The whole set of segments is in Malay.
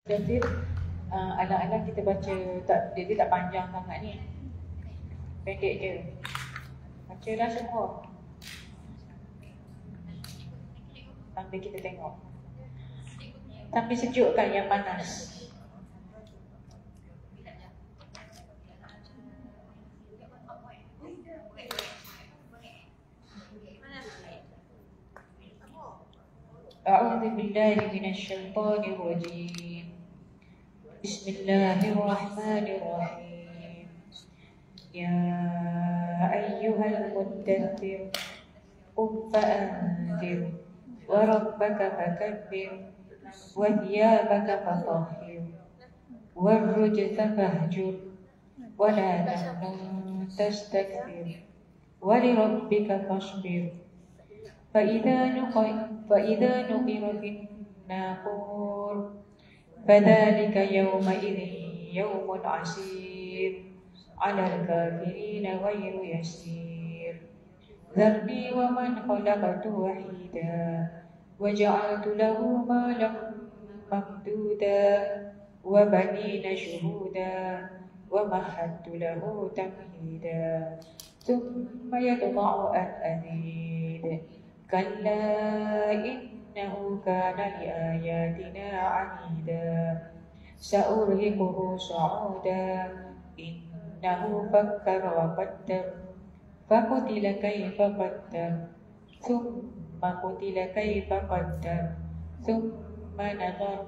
Jadi alang-alang kita baca tak, dia tak panjang sangat ni, pendek je. Bacalah semua sambil kita tengok. Sambil sejuk kan yang panas. A'udzu billahi minasyaitonir rajim. Bismillahirrahmanirrahim. Ya ayyuhal muddaththir qum fa'anzir wa rabbaka fakabbir wa thiyabaka fatahhir warrujza fahjur wa la tamnun tastakbir wa lirabbika fasbir فإذا نقر في الناقور فذلك يومئذ يوم عسير على الكافرين غير يسير ذرني ومن خلقت وحيدا وجعلت له مالا ممدودا وبنين شهودا ومهدت له تمهيدا ثم يطمع أن أزيد كلا إنه كان لآياتنا عنيدا سأرهقه صعودا إنه فكر وقدر فقتل كيف قدر ثم قتل كيف قدر ثم نظر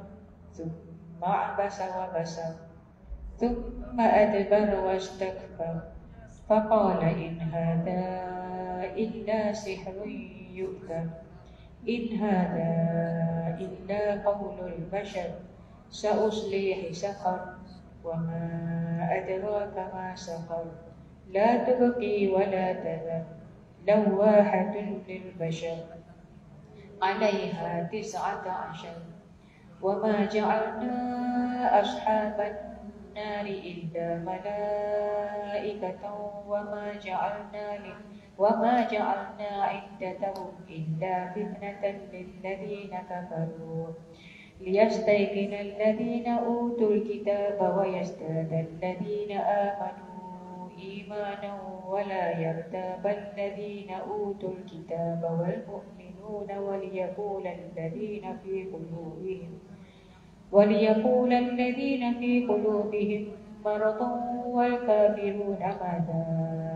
ثم عبس وبسر ثم أدبر واستكبر فقال إن هذا إلا سحر يؤثر إن هذا إلا قول البشر سأصليه سقر وما أدراك ما سقر لا تبقي ولا تذر لواحة للبشر عليها 19 وما جعلنا أصحاب النار إلا ملائكة وما جعلنا عدتهم إلا فتنة للذين كفروا ليستيقن الذين أوتوا الكتاب ويزداد الذين آمنوا إيمانا ولا يرتاب الذين أوتوا الكتاب والمؤمنون وليقول الذين في قلوبهم مرض والكافرون ماذا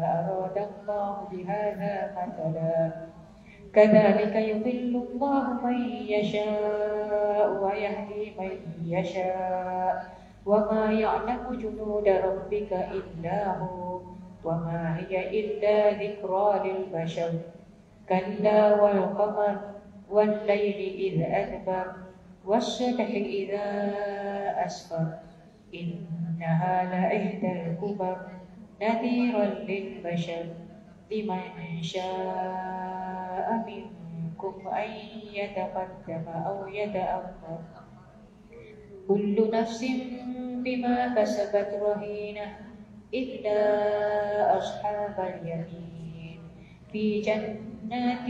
أراد الله بهذا مثلا كذلك يضل الله من يشاء ويهدي من يشاء وما يعلم جنود ربك إلا هو وما هي إلا ذكرى للبشر كلا والقمر والليل إذ أدبر والصبح إذا أسفر إنها لإحدى الكبر نذيرا للبشر لمن شاء منكم أن يتقدم أو يتأخر كل نفس بما كسبت رهينة إلا أصحاب اليمين في جنات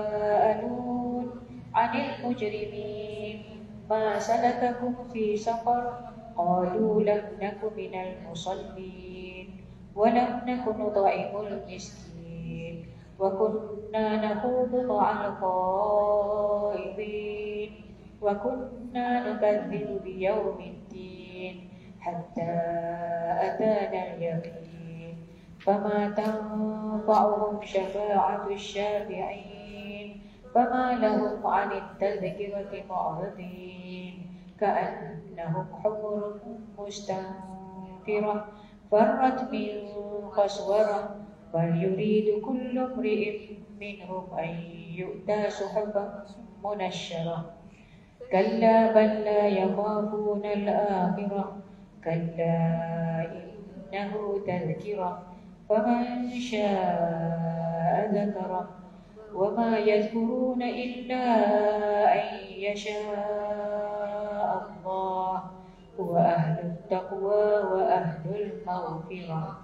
يتساءلون عن المجرمين ما سلككم في سقر قالوا لم نك من المصلين ولم نك نطعم المسكين وكنا نخوض مع الخائضين وكنا نكذب بيوم الدين حتى أتانا اليقين فما تنفعهم شفاعة الشافعين فما لهم عن التذكرة معرضين كأنهم حمر مستنفرة فرت من قسورة بل يريد كل امرئ منهم أن يؤتى صحفا منشرة كلا بل لا يخافون الآخرة كلا إنه تذكرة فمن شاء ذكره وما يذكرون إلا أن يشاء الله هو أهل التقوى وأهل المغفرة.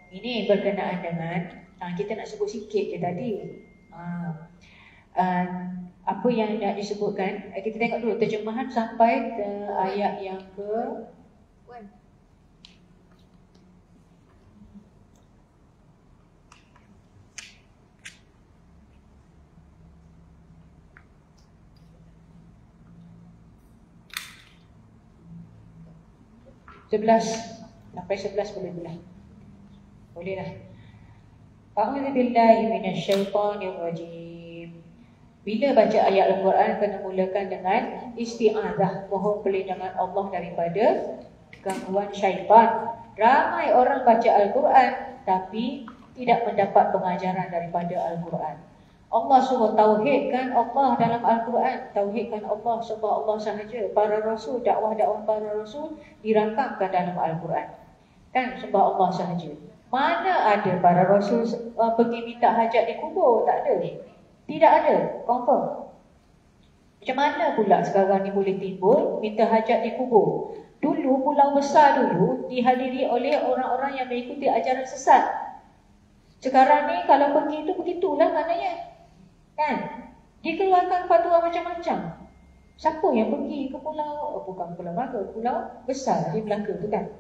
Ini berkenaan dengan Kita nak sebut sikit je tadi. Apa yang nak disebutkan, kita tengok dulu terjemahan sampai ke ayat yang ke 11. Sampai 11 boleh. Bolehlah. A'udzu billahi minasyaitonir rajim. Bila baca ayat Al-Quran kena mulakan dengan isti'adzah, mohon perlindungan Allah daripada gangguan syaitan. Ramai orang baca Al-Quran tapi tidak mendapat pengajaran daripada Al-Quran. Allah suruh tauhidkan Allah dalam Al-Quran, tauhidkan Allah sebab Allah sahaja. Para rasul, dakwah-dakwah para rasul dirakamkan dalam Al-Quran. Kan sebab Allah sahaja. Mana ada para rasul pergi minta hajat di kubur? Tak ada. Tidak ada, confirm. Macam mana pula sekarang ni boleh timbul minta hajat di kubur? Dulu pulau besar dulu dihadiri oleh orang-orang yang mengikuti ajaran sesat. Sekarang ni kalau pergi tu begitulah maknanya. Kan? Dikeluarkan fatwa macam-macam. Siapa yang pergi ke pulau, bukan Pulau Melaka, pulau besar di Melaka tu kan?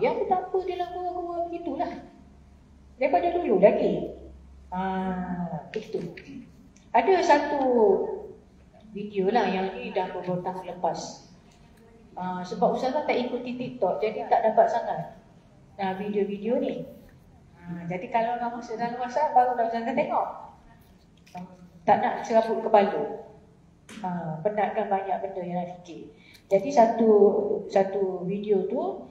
Yang betapa dia dalam gua-gua begitulah. Daripada dulu lagi. Begitu. Ada satu video lah yang ni dah beberapa tahun lepas. Sebab Ustazah tak ikuti TikTok, jadi tak dapat sangat video-video ni. Jadi kalau orang masa dalam masa baru dah Ustazah tengok. Tak nak serabut kepala. Penatkan banyak benda yang nak fikir. Jadi satu video tu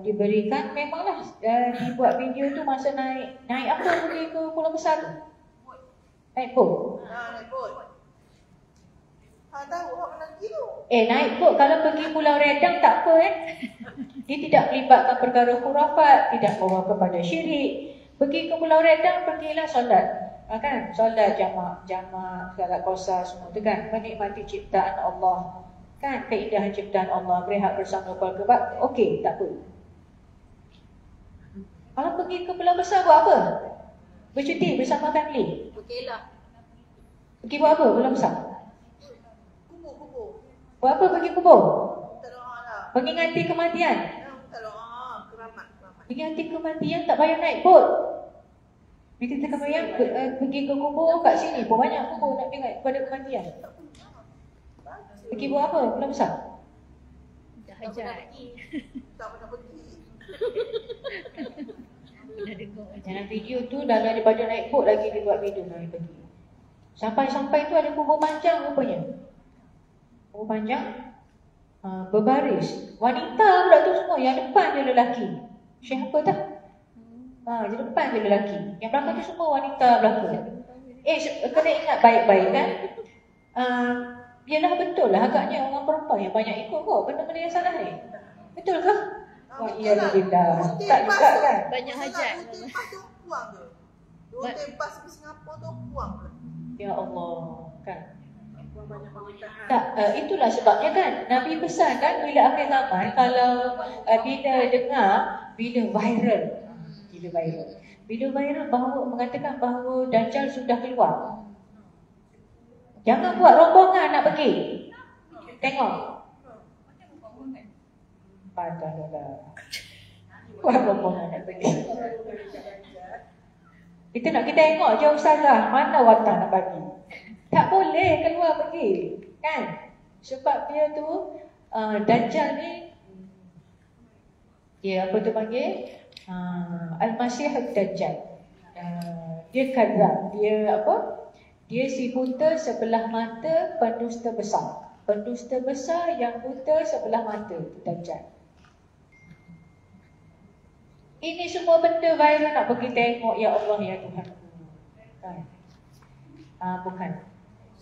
diberikan, memanglah dibuat video tu masa naik apa pergi ke Pulau Besar tu? Naik bot. Naik bot. Tahu hak mana pergi tu? Naik bot kalau pergi Pulau Redang tak apa Dia tidak melibatkan perkara khurafat, tidak membawa kepada syirik. Pergi ke Pulau Redang, pergilah solat. Kan? Solat jamak, solat qasar semua tu kan. Menikmati ciptaan Allah. Kan? Keindahan ciptaan Allah, berehat bersama keluarga. Okey, tak apa. Kalau pergi ke Pulau Besar buat apa? Bercuti bersama family. Okeylah. Pergi buat apa Pulau Besar? Kubur. Buat apa pergi kubur? Tak doa lah. Mengingati kematian. Tak doa, keramat. Mengingati kematian tak payah naik bot. Kita tak payah pergi ke kubur kat sini pun banyak kubur nak ingat pada kematian. Pergi buat apa Pulau Besar? Dah hajat. Tak pernah pergi. Dalam video tu dah daripada naik bot lagi dia buat video lagi pergi. Sampai tu ada kubur panjang rupanya. Kubur panjang berbaris. Wanita pula tu semua, yang depan dia lelaki. Siapa tak? Di depan dia lelaki. Yang belakang tu semua wanita belakang. Kena ingat baik-baik kan? Yalah betul lah agaknya orang perempuan yang banyak ikut kok benda-benda yang salah ni. Betul ke? Alhamdulillah. Tak juga kan? Banyak hajat. Dua tempas tu buang ke? Dua tempas ke Singapura tu buang ke? Ya Allah, kan? Buang banyak pemerintahan. Tak, itulah sebabnya kan Nabi pesan kan bila akhir zaman kalau bila viral bahawa mengatakan bahawa Dajjal sudah keluar. Jangan buat rombongan nak pergi. Tengok. Padahlah. Buat rombongan nak pergi. Kita tengok je Ustazah, mana watan nak bagi. Tak boleh keluar pergi. Kan? Sebab dia tu Dajjal ni dia apa tu panggil? Al-Masih Ad-Dajjal. Dia kadzab. Dia apa? Dia si buta sebelah mata, pendusta besar. Pendusta besar yang buta sebelah mata, Dajjal. Ini semua benda viral nak pergi tengok, ya Allah ya Tuhan.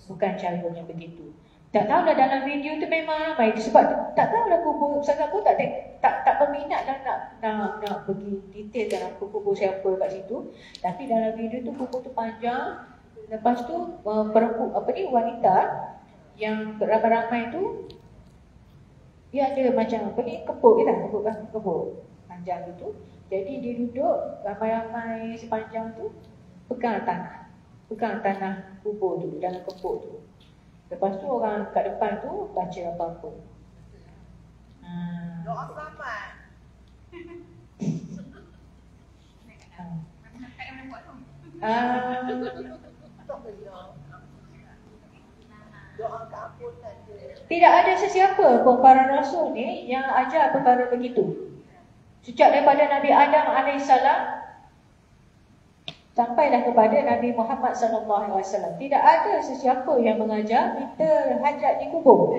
Bukan caranya begitu. Tak tahulah dalam video tu memang ramai sebab tak tahulah kubur sangat pun tak berminat dah nak pergi detail dalam kubur siapa kat situ. Tapi dalam video tu kubur tu panjang. Lepas tu wanita yang ramai-ramai tu dia ada macam kebuk panjang tu. Jadi dia duduk ramai-ramai sepanjang tu pegang tanah kubur tu, dalam kepuk tu. Lepas tu orang kat depan tu baca apa-apa. Doa selamat. Tak boleh. Doa keampunan dia. Tidak ada sesiapa pun para rasul ni yang ajar perkara begitu. Sejak daripada Nabi Adam AS sampailah kepada Nabi Muhammad SAW. Tidak ada sesiapa yang mengajar minta hajat di kubur.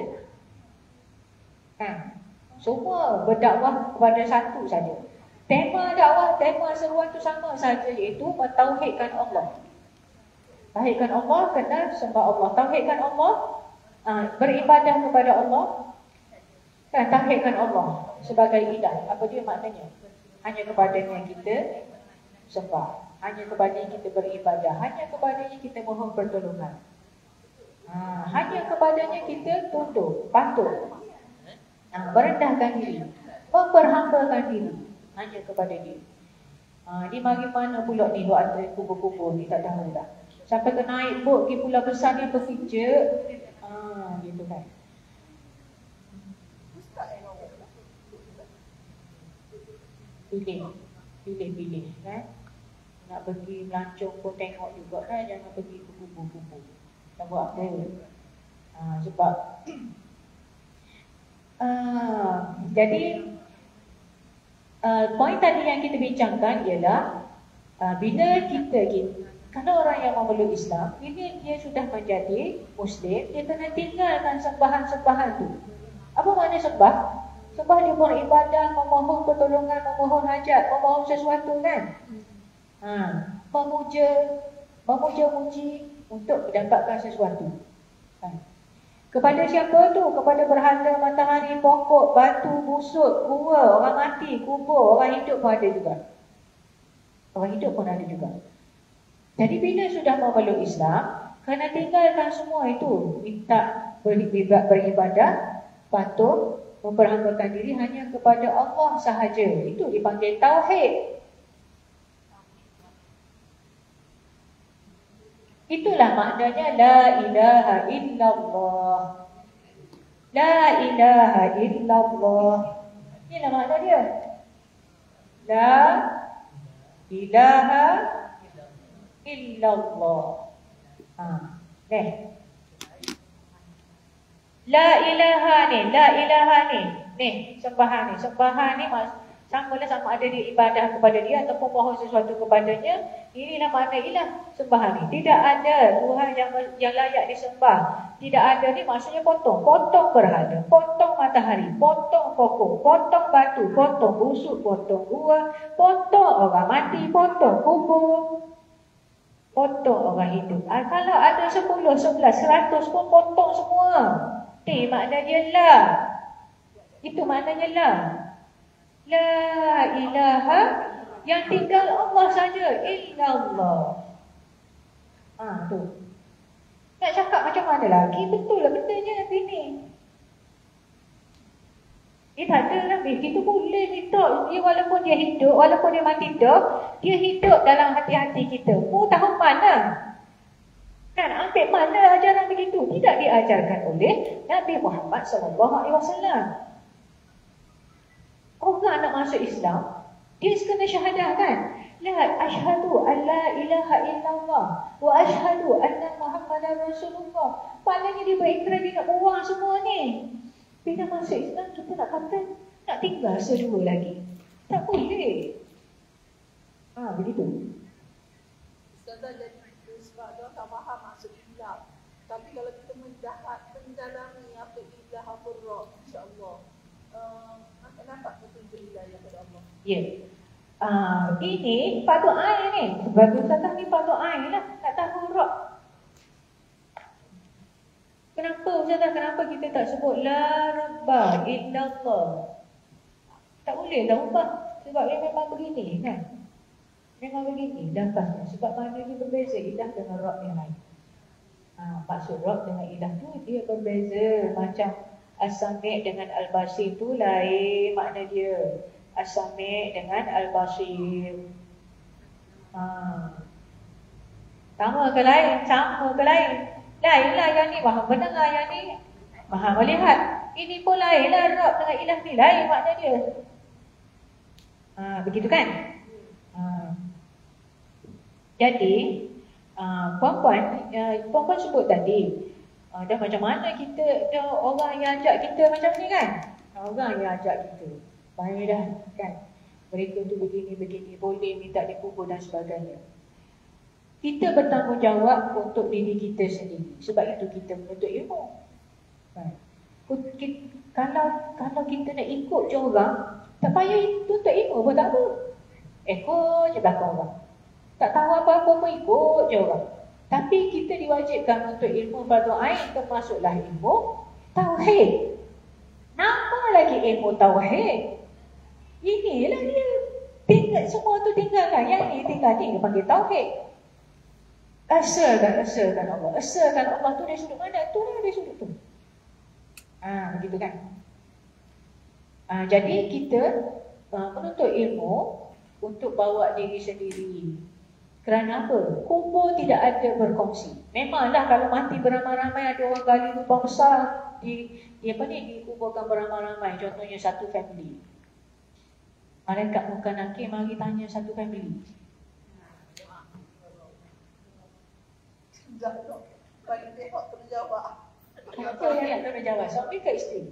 Semua berdakwah kepada satu saja. Tema dakwah, tema seruan itu sama saja, iaitu mentauhidkan Allah. Tauhidkan Allah, kena sembah Allah. Tauhidkan Allah, beribadah kepada Allah. Tauhidkan Allah sebagai ilah. Apa dia maknanya? Hanya kepadanya kita sembah, hanya kepadanya kita beribadah, hanya kepadanya kita mohon pertolongan, hanya kepadanya kita tunduk, patuh, merendahkan diri, memperhambakan diri, hanya kepada dia. Ni mari mana pula ni buat antara kubur-kubur ni, tak tahu dah. Sampai ke naik bot pergi pulau besar ni bekerja, gitu kan. Pilih kan. Nak pergi melancong pun tengok juga kan, jangan pergi ke kubur-kubur. Tak buat apa. Sebab jadi poin tadi yang kita bincangkan ialah bila kita kalau orang yang memeluk Islam, ini dia sudah menjadi Muslim, dia kena tinggalkan sembahan-sembahan tu. Apa makna sembah? Sembah dia beribadah, memohon pertolongan, memohon hajat, memohon sesuatu kan. Memuja-muji untuk mendapatkan sesuatu. Kepada siapa tu? Kepada berhala, matahari, pokok, batu, busuk, gua, orang mati, kubur, orang hidup pun ada juga. Orang hidup pun ada juga. Jadi bila sudah memeluk Islam, kena tinggalkan semua itu. Minta beribadah, patuh, memperhambakan diri hanya kepada Allah sahaja. Itu dipanggil tauhid. Itulah maknanya la ilaha illallah. La ilaha illallah. Inilah makna dia. La ilaha illallah. La ilaha ni. Ni, sembahan ni. Sembahan ni sama ada dia ibadah kepada dia ataupun mohon sesuatu kepadanya. Inilah makna ilah, sembahan ni. Tidak ada Tuhan yang layak disembah. Tidak ada ni maksudnya potong berhala, potong matahari, potong pokok, potong batu, potong busuk, potong gua, potong orang mati, potong kubur, potong orang hidup. Kalau ada 10, 11, 100 pun potong semua. Ni makna dia lah. Itu maknanya lah. La ilaha, yang tinggal Allah saja, illallah. Tu. Nak cakap macam mana lagi? Betul lah betulnya Nabi ni. Tak ada Nabi. Kita boleh minta dia walaupun dia hidup, walaupun dia mati dah, dia hidup dalam hati-hati kita. Tahu mana? Kan ambil mana ajaran begitu? Tidak diajarkan oleh Nabi Muhammad SAW. Orang nak masuk Islam, dia kena syahadah kan? La asyhadu an la ilaha illallah wa asyhadu anna Muhammadar Rasulullah. Maknanya dia berikrar dia nak buang semua ni. Bila masuk Islam, kita nak kata nak tinggal sedua lagi. Tak boleh. Begitu. Ustazah jadi sebab dia tak faham maksud Islam. Tapi kalau kita mendalami apa ilah, apa roh, insya-Allah akan dapat petunjuk hidayah kepada Allah. Ya. Ini fardu ain ni. Bagi Ustazah ni fardu ain lah. Tak tahu roh. Kenapa Ustazah? Kenapa kita tak sebut la rabba illallah? Tak boleh dah ubah. Sebab dia memang begini kan. Memang begini lafaznya. Sebab mana dia berbeza ilah dengan roh yang lain. Maksud roh dengan ilah tu dia berbeza. Macam As-Sami' dengan Al-Basir tu lain makna dia. As-Sami' dengan Al-Basir. Sama ke lain? Sama ke lain? Lainlah yang ni maha mendengar, yang ni maha melihat. Ini pun lainlah, Rabb dengan ilah ni lain makna dia. Begitu kan? Jadi puan-puan sebut tadi, dah macam mana kita, dah orang yang ajak kita macam ni kan? Orang yang ajak kita baik dah kan, mereka tu begini-begini, boleh minta dikubur dan sebagainya. Kita bertanggungjawab untuk diri kita sendiri. Sebab itu kita menuntut ilmu. Kalau kita nak ikut je orang, tak payah tuntut ilmu pun tak apa. Ikut je belakang orang. Tak tahu apa-apa pun ikut je orang. Tapi kita diwajibkan untuk ilmu fardu ain, termasuklah ilmu tauhid. Nama lagi ilmu tauhid. Inilah dia. Tinggal semua tu tinggalkan. Yang ni tinggal ni dia panggil tauhid. Asalkan Allah. Asalkan Allah tu dari sudut mana? Tu lah dari sudut tu. Begitu kan? Jadi kita menuntut ilmu untuk bawa diri sendiri. Kerana apa? Kubur tidak ada berkongsi. Memanglah kalau mati beramai-ramai, ada orang gali lubang besar, dikuburkan beramai-ramai. Contohnya satu family. Malaikat muka nakir mari tanya satu family. Bagi tengok kena jawab. Apa yang nak kena jawab? Suami ke isteri?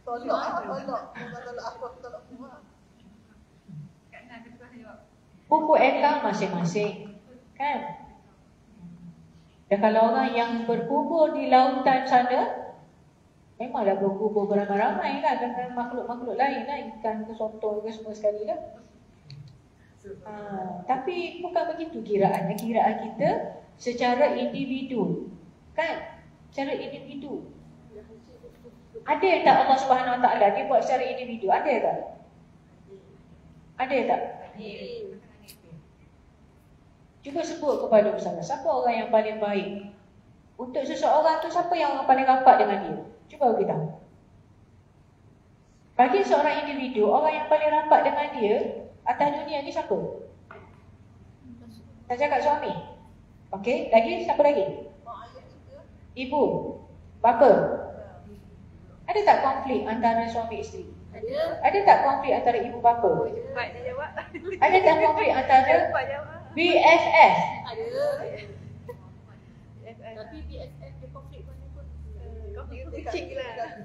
Tolak. Apa tolak semua. Buku ekam masing-masing. Kan? Dan kalau orang yang berkubur di lautan sana, memanglah berkubur beramai-ramai lah dengan makhluk-makhluk lain lah. Ikan ke sontol ke semua sekali lah. Tapi bukan begitu kiraannya. Kiraan kita secara individu. Kan? Secara individu. Ada tak Allah Subhanahu Wa Taala dia buat secara individu? Ada tak? Ada tak? Cuba sebut kepada saya, siapa orang yang paling baik? Untuk seseorang tu, siapa yang orang paling rapat dengan dia? Cuba kita tahu. Bagi seorang individu, orang yang paling rapat dengan dia atas dunia ni siapa? Tak cakap suami. Okey, lagi siapa lagi? Ibu, bapa. Ada tak konflik antara suami isteri? Ada tak konflik antara ibu bapa? Cepat dia jawab. Ada tak konflik antara Cepat jawab. BFF? Ada. Tapi BFF dia konflik mana pun. Konflik kecil lah.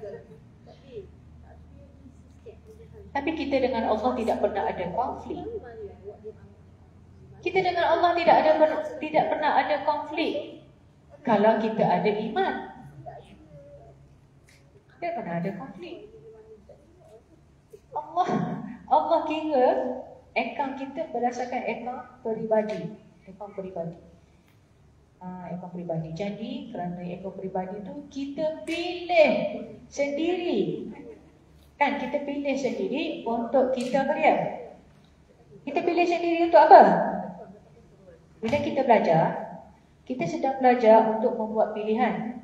Tapi kita dengan Allah tidak pernah ada konflik. Kita dengan Allah tidak pernah ada konflik. Kalau kita ada iman, tidak pernah ada konflik. Allah kira akaun kita berdasarkan akaun peribadi. Akaun peribadi. Jadi kerana akaun peribadi tu kita pilih sendiri. Kan kita pilih sendiri untuk kita kerja. Kita pilih sendiri untuk apa? Bila kita belajar, kita sedang belajar untuk membuat pilihan.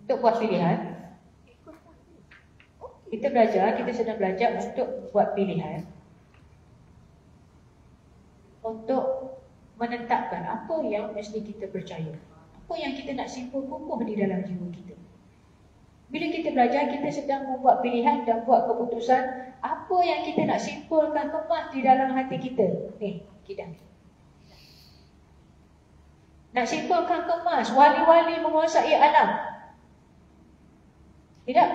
Untuk buat pilihan, kita sedang belajar untuk buat pilihan, untuk menetapkan apa yang mesti kita percaya, apa yang kita nak simpul kukuh di dalam jiwa kita. Bila kita belajar, kita sedang membuat pilihan dan buat keputusan apa yang kita nak simpulkan kemas di dalam hati kita. Ni, kita nak simpulkan kemas, wali-wali menguasai alam. Tidak.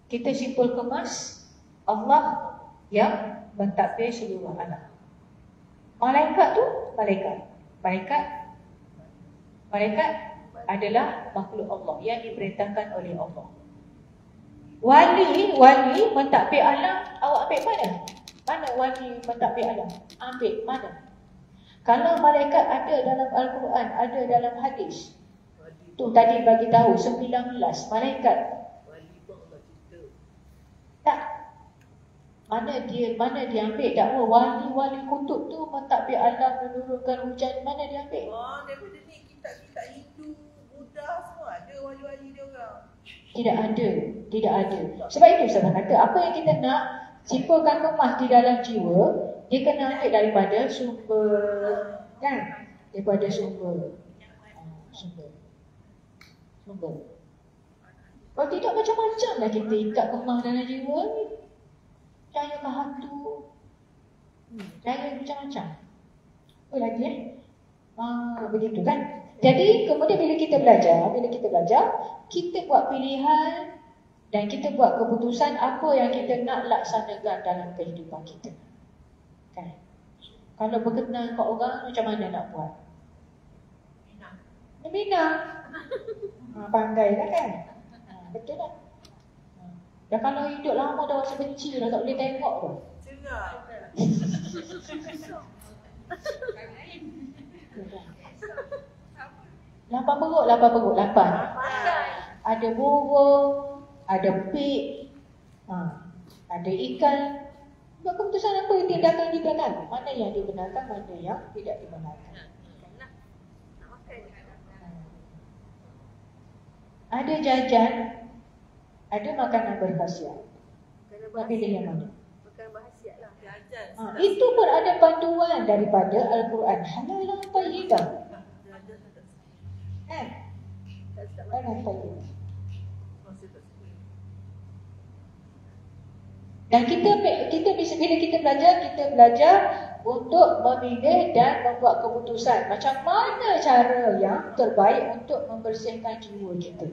Kita simpul kemas Allah yang mentadbir seluruh alam. Malaikat tu, Malaikat adalah makhluk Allah yang diperintahkan oleh Allah. Wali mentadbir alam, awak ambil mana? Mana wali mentadbir alam? Ambil mana? Kalau malaikat ada dalam Al-Quran, ada dalam hadis, tu tadi bagi tahu 19 malaikat. Tak. Mana dia ambil dakwa wali-wali kutub tu mentadbir alam, menurunkan hujan, mana dia ambil? Daripada ni kitab-kitab Hindu, Buddha semua ada wali-wali dia orang. Tidak ada. Sebab itu saya kata apa yang kita nak, Simpulkan kemah di dalam jiwa, dia kena ambil daripada sumber, kan? Daripada sumber. Sumber. Kalau tidak macam-macam lah kita ikat kemah dalam jiwa ni. Percaya ke hantu, percaya macam-macam. Apa lagi begitu kan? Jadi kemudian bila kita belajar, kita buat pilihan dan kita buat keputusan apa yang kita nak laksanakan dalam kehidupan kita. Kan? Kalau berkenan kat orang, macam mana nak buat? Minang. Pandai lah kan? Betul tak? Dan kalau hidup lama dah rasa benci dah, tak boleh tengok tu. Lapar perut. Ada burung, ada pig, ada ikan. Buat keputusan apa tindakan. Mana yang dibenarkan, mana yang tidak dibenarkan. Ada jajan, ada makanan berkhasiat. Nak pilih yang mana? Makanan berkhasiat lah. Itu pun ada panduan daripada Al-Quran. Halalan tayyiban. Halalan tayyiban. Dan bila kita belajar untuk memilih dan membuat keputusan macam mana cara yang terbaik untuk membersihkan jiwa kita.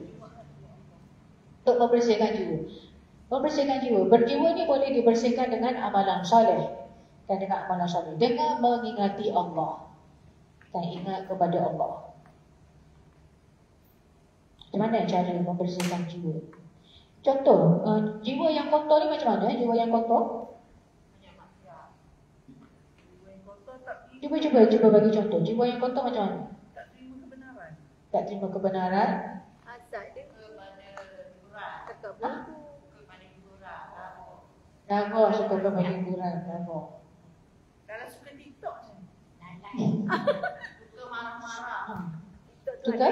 Untuk membersihkan jiwa. Berjiwa ni boleh dibersihkan dengan amalan soleh. Dan dengan amalan soleh, dengan mengingati Allah dan ingat kepada Allah. Macam mana cara membersihkan jiwa? Contoh, jiwa yang kotor ni macam mana? Jiwa yang kotor? Cuba bagi contoh. Jiwa yang kotor macam mana? Tak terima kebenaran. Azab dia cakap berlaku. Nagor suka kepada hiburan. Nagor. Kalau suka TikTok macam Suka marah-marah. Suka?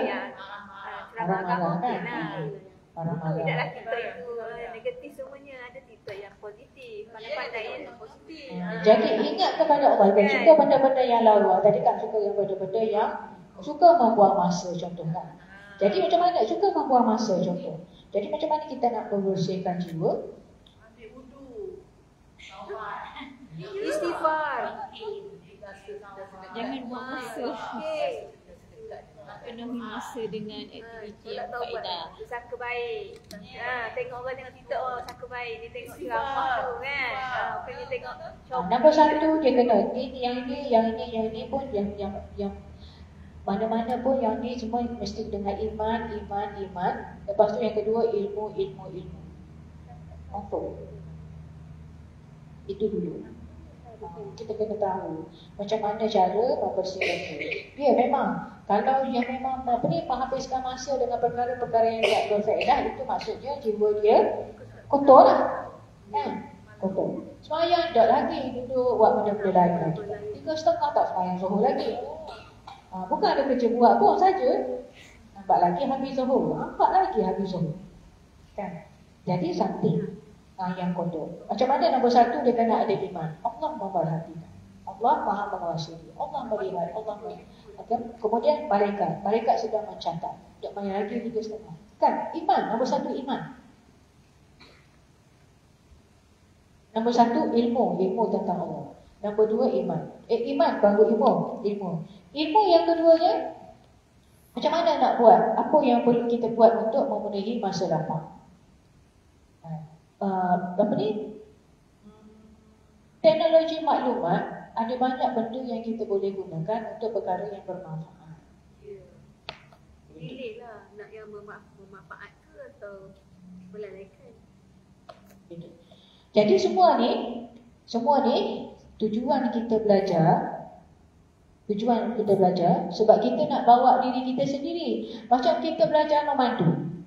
Marah-marah kan? Marah-marah. Tidaklah TikTok itu negatif semuanya. Ada TikTok yang positif. Pandai-pandai yang positif. Jadi ingat kepada Allah. Kan? Suka benda-benda yang lawa. Tadi kan suka yang benda-benda yang suka membuang masa contoh kan. Jadi macam mana? Suka membuang masa contoh. Jadi macam mana kita nak membersihkan jiwa? ambil wudu. Istighfar. Jangan buang masa. Penuhi masa dengan aktiviti yang faedah. Sangka baik. Tengok orang tengok TikTok, sangka baik. Dia tengok ceramah tu kan. Bukan dia tengok Nombor satu dia kena yang ini pun yang mana-mana pun yang ni semua mesti dengan iman. Lepas tu yang kedua ilmu. Apa? Itu dulu. Kita kena tahu macam mana cara membersihkan itu. Dia memang kalau yang memang menghabiskan masa dengan perkara-perkara yang tidak berfaedah, itu maksudnya jiwa dia kotor lah. Kan? Kotor. Semayang tak lagi, duduk buat benda-benda lain lagi. 3:30 tak semayang zuhur lagi. Bukan ada kerja buat pun saja. Nampak lagi habis zuhur. Kan? Jadi something yang kotor. Macam mana nombor satu dia kena ada iman. Allah memperhatikan. Allah maha mengawasi. Allah melihat. Kemudian malaikat sedang mencatat. Tak banyak lagi 3:30. Kan? Iman. Nombor satu iman. Nombor satu ilmu tentang Allah. Nombor dua iman. Iman baru ilmu. Ilmu yang keduanya macam mana nak buat? Apa yang perlu kita buat untuk memenuhi masa lapang? Teknologi maklumat, ada banyak benda yang kita boleh gunakan untuk perkara yang bermanfaat. pilih lah nak yang bermanfaat ke atau melalaikan. Jadi semua ni tujuan kita belajar sebab kita nak bawa diri kita sendiri. Macam kita belajar memandu.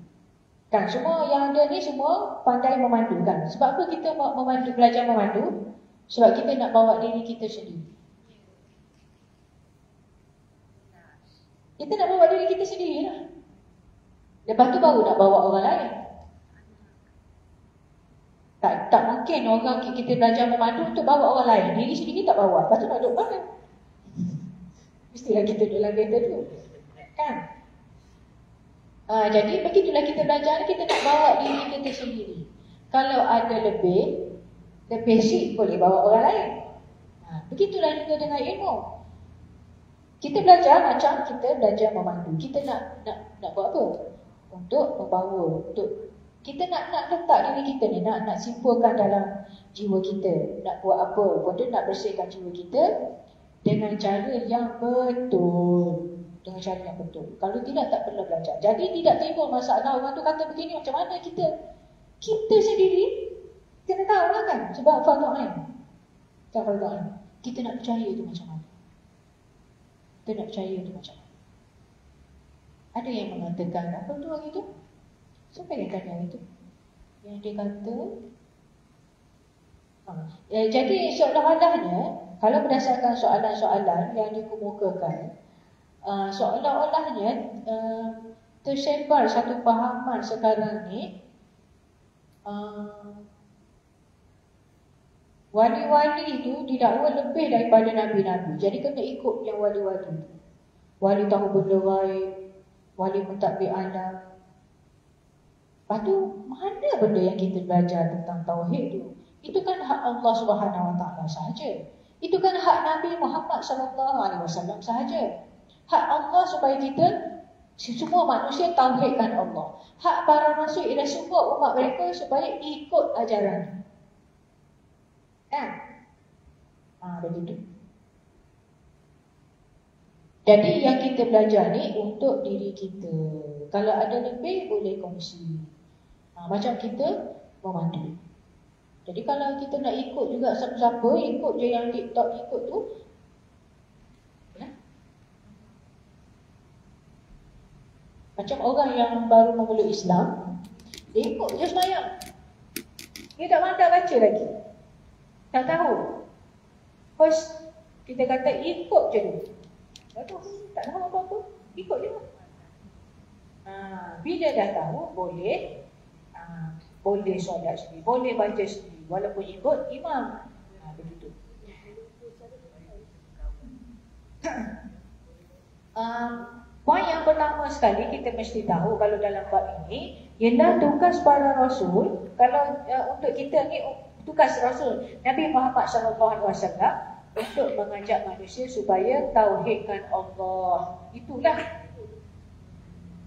Kan semua yang ada ni semua pandai memandu kan. Sebab apa kita belajar memandu? Sebab kita nak bawa diri kita sendiri. Kita nak bawa diri kita sendiri lah. Lepas tu baru nak bawa orang lain. Tak mungkin mungkin orang kita belajar memandu untuk bawa orang lain. Diri sendiri tak bawa. Lepas tu nak duduk mana? Mestilah kita duduk dalam kereta tu. Kan? Jadi begitulah kita belajar, kita nak bawa diri kita sendiri. Kalau ada lebih seat boleh bawa orang lain. Begitulah juga dengan ilmu. Kita belajar macam kita belajar memandu. Kita nak buat apa? Untuk membawa, untuk kita nak letak diri kita ni, nak simpulkan dalam jiwa kita. Nak buat apa? Untuk nak bersihkan jiwa kita dengan cara yang betul. Dengan cara yang betul. Kalau tidak, tak perlu belajar. Jadi tidak timbul masalah. Orang tu kata begini, macam mana kita sendiri kena tahu lah kan. Sebab fardu ain. Tak fardu ain. Kita nak percaya tu macam mana. Kita nak percaya tu macam mana. Ada yang mengatakan apa tu hari tu? Siapa yang tanya hari tu? Yang dia kata jadi seolah-olahnya, kalau berdasarkan soalan-soalan yang dikemukakan, seolah-olahnya tersebar satu fahaman sekarang ni, wali-wali itu didakwa lebih daripada nabi-nabi. Jadi kena ikut yang wali-wali. Wali tahu benda gaib, wali mentadbir alam. Lepas tu, mana benda yang kita belajar tentang tauhid tu? Itu kan hak Allah Subhanahu Wa Taala sahaja. Itu kan hak Nabi Muhammad sallallahu alaihi wasallam sahaja. Hak Allah supaya kita semua manusia tauhidkan Allah. Hak para rasul ialah semua umat mereka supaya ikut ajaran. Kan? Begitu. Jadi yang kita belajar ni untuk diri kita. Kalau ada lebih boleh kongsi. Macam kita memandu. Jadi kalau kita nak ikut juga siapa-siapa, ikut je yang TikTok ikut tu. Macam orang yang baru memeluk Islam, dia ikut je sembahyang. Dia tak pandai baca lagi. Tak tahu. First, kita kata ikut je dulu. Tak tahu apa-apa, ikut je. Bila dah tahu, boleh solat sendiri, boleh baca sendiri, walaupun ikut imam. Begitu. Poin yang pertama sekali kita mesti tahu kalau dalam bab ini ialah tugas para rasul. Kalau untuk kita ni tugas rasul Nabi Muhammad SAW untuk mengajak manusia supaya tauhidkan Allah. Itulah.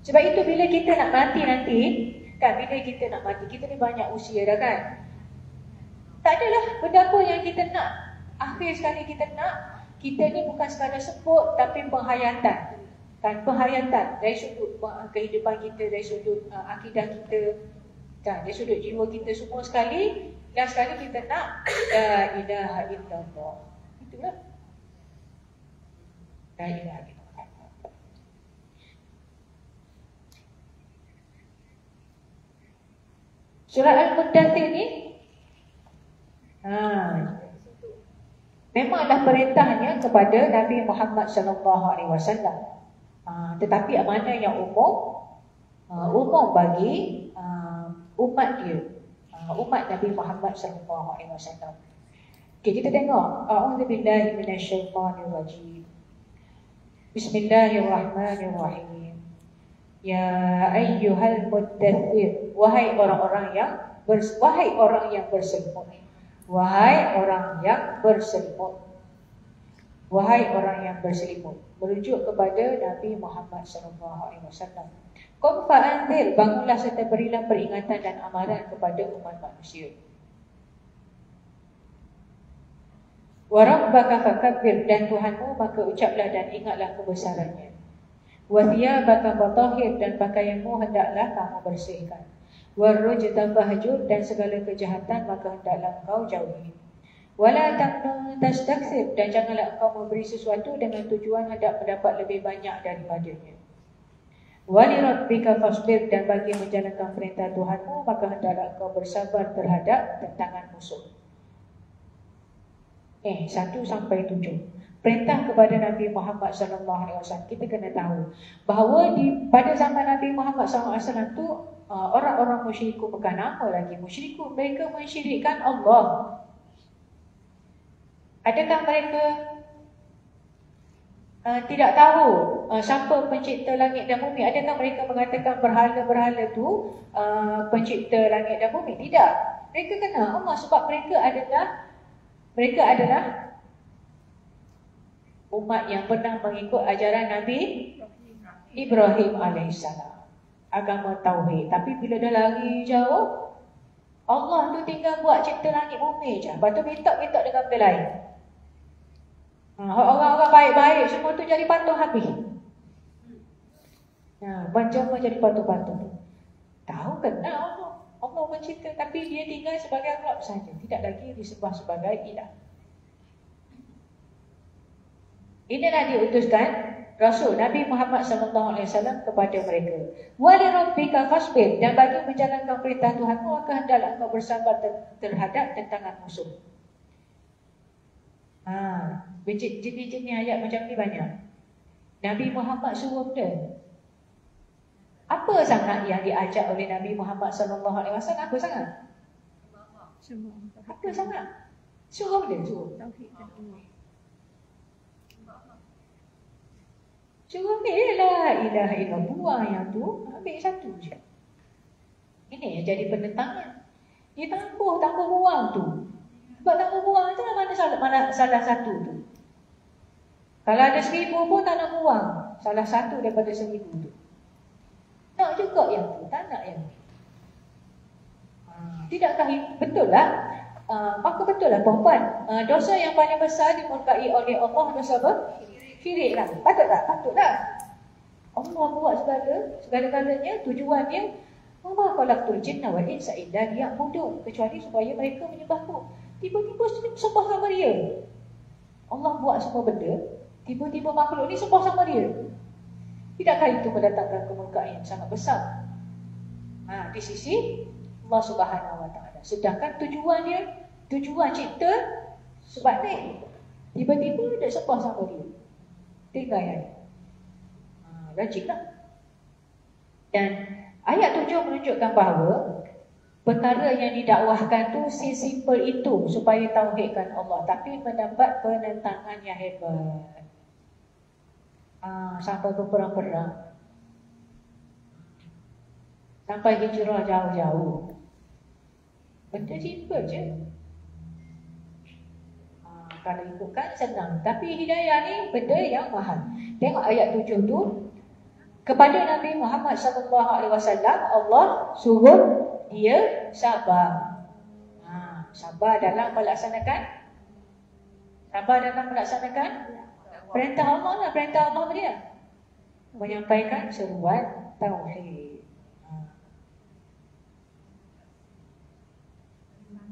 Sebab itu bila kita nak mati nanti, kan, bila kita nak mati, kita ni banyak usia dah kan. Tak adalah benda apa yang kita nak. Akhir sekali kita nak, kita ni bukan sekadar sebut tapi penghayatan. Kan, penghayatan dari sudut kehidupan kita, dari sudut akidah kita, kan, dari sudut jiwa kita semua sekali. Dan sekali kita nak la ilaha illallah. Itulah. La ilaha illallah. Surah Al-Muddathir ni memanglah perintahnya kepada Nabi Muhammad SAW. Tetapi mana yang umum? Umum bagi umat dia, umat Nabi Muhammad SAW. Okay, kita tengok. A'udzubillahi minasyaitanirrajim. Bismillahirrahmanirrahim. Ya ayyuhal muddathir, wahai orang yang berselimut. Wahai orang yang berselimut. Wahai orang yang berselimut. Merujuk kepada Nabi Muhammad SAW. Qum fa'anzir, bangunlah serta berilah peringatan dan amaran kepada umat manusia. Wa rabbaka fakabbir, dan Tuhanmu maka ucaplah dan ingatlah kebesarannya. Wa thiyabaka fatahhir, dan pakaianmu hendaklah kamu bersihkan. Wa rujza fahjur, dan segala kejahatan maka hendaklah kau jauhi. Wala tamnun tastakthir, dan janganlah kau memberi sesuatu dengan tujuan hendak mendapat lebih banyak daripadanya. Wa li rabbika fasbir, dan bagi menjalankan perintah Tuhanmu maka hendaklah kau bersabar terhadap tentangan musuh. 1 sampai 7. perintah kepada Nabi Muhammad SAW. Kita kena tahu bahawa pada zaman Nabi Muhammad SAW tu orang-orang musyrikun, bukan nama lagi musyrikun, mereka mensyirikkan Allah. Adakah mereka tidak tahu siapa pencipta langit dan bumi? Adakah mereka mengatakan berhala-berhala tu pencipta langit dan bumi? Tidak. Mereka kenal Allah sebab mereka adalah umat yang pernah mengikut ajaran Nabi Ibrahim alaihissalam, agama tauhid. Tapi bila dah lari jauh, Allah tu tinggal buat cipta langit bumi je. Lepas tu minta-minta dengan benda lain. Orang-orang baik-baik semua tu jadi patung habis. Macam jadi patung-patung. Tahu kenal Allah mencipta, tapi dia tinggal sebagai Rabb saja, tidak lagi disembah sebagai ilah. Inilah diutuskan Rasul Nabi Muhammad SAW kepada mereka. Wa li rabbika fasbir, dan bagi menjalankan perintah Tuhanmu maka hendaklah engkau bersabar terhadap tentangan musuh. Jenis-jenis ayat macam ni banyak. Nabi Muhammad suruh benda. Apa sangat yang diajak oleh Nabi Muhammad SAW? Apa sangat? Apa sangat? Suruh benda, suruh. Suruh ambil la ilaha illallah, buang yang tu, ambil satu je. Ini yang jadi penentangan. Dia tambah buang tu. Sebab tambah buang tu mana salah satu tu. Kalau ada 1000 pun tak nak buang salah satu daripada 1000 tu. Nak juga yang tu, tak nak yang tu. Tidakkah betul lah? Maka betul lah perempuan. Dosa yang paling besar dimurkai oleh Allah dosa apa? Syirik lah. Patut tak? Patut lah. Allah buat segala-galanya tujuannya wa khalaqtul jinna wal insa illa liya'budun, kecuali supaya mereka menyembahku. Tiba-tiba sembah sama dia. Allah buat semua benda, tiba-tiba makhluk ni sembah sama dia. Tidakkah itu mendatangkan kemurkaan yang sangat besar? Di sisi Allah Subhanahu Wa Taala. Sedangkan tujuan cipta sebab ni, tiba-tiba dia sembah sama dia. Tinggal yang logiklah. Dan ayat 7 menunjukkan bahawa perkara yang didakwahkan tu sesimpel itu supaya tauhidkan Allah, tapi mendapat penentangan yang hebat. Sampai berperang-perang, sampai hijrah jauh-jauh. Benda simple je. Kalau ikutkan senang, tapi hidayah ni benda yang mahal. Tengok ayat 7 tu, kepada Nabi Muhammad SAW Allah suruh dia sabar. Sabar dalam melaksanakan perintah Allah lah, perintah Allah dia. Menyampaikan seruan tauhid.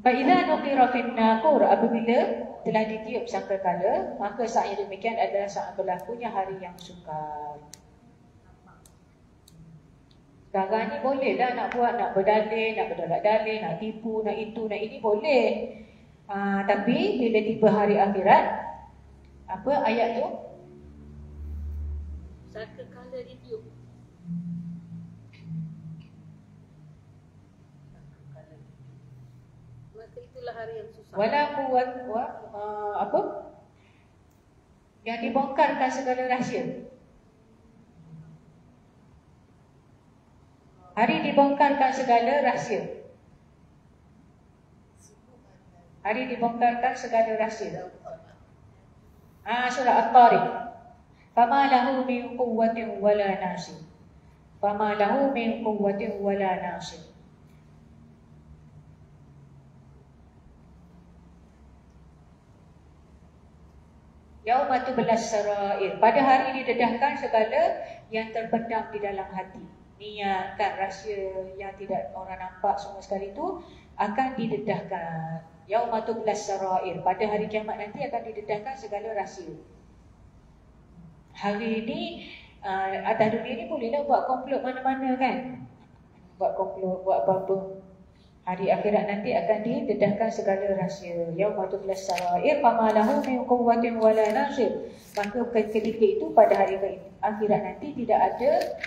Fa idza nuqira fin naqur, apabila telah ditiup sangkakala, maka saat yang demikian adalah saat berlakunya hari yang sukar. Sekarang ni boleh dah nak buat, nak berdalil, nak berdolak dalil, nak tipu, nak itu, nak ini boleh. Tapi bila tiba hari akhirat, apa ayat tu? Sangkakala ditiup. Maka itulah hari yang susah. Wala quwwat apa? Yang dibongkarkan segala rahsia. Hari dibongkarkan segala rahsia. Hari dibongkarkan segala rahsia. Surah At-Tariq. Fama lahu min quwwatin wala nasir. Fama lahu min quwwatin wala nasir. Yauma tublas sarair. Pada hari didedahkan segala yang terpendam di dalam hati. Niat, kan, rahsia yang tidak orang nampak semua sekali itu akan didedahkan. Yauma tublas sarair. Pada hari kiamat nanti akan didedahkan segala rahsia. Hari ini atas dunia ni bolehlah buat komplot mana-mana kan. Buat komplot, buat apa-apa. Hari akhirat nanti akan didedahkan segala rahsia. Yauma tublas sarair fama lahu min quwwatin wala nasir. Maka ketika itu pada hari akhirat nanti tidak ada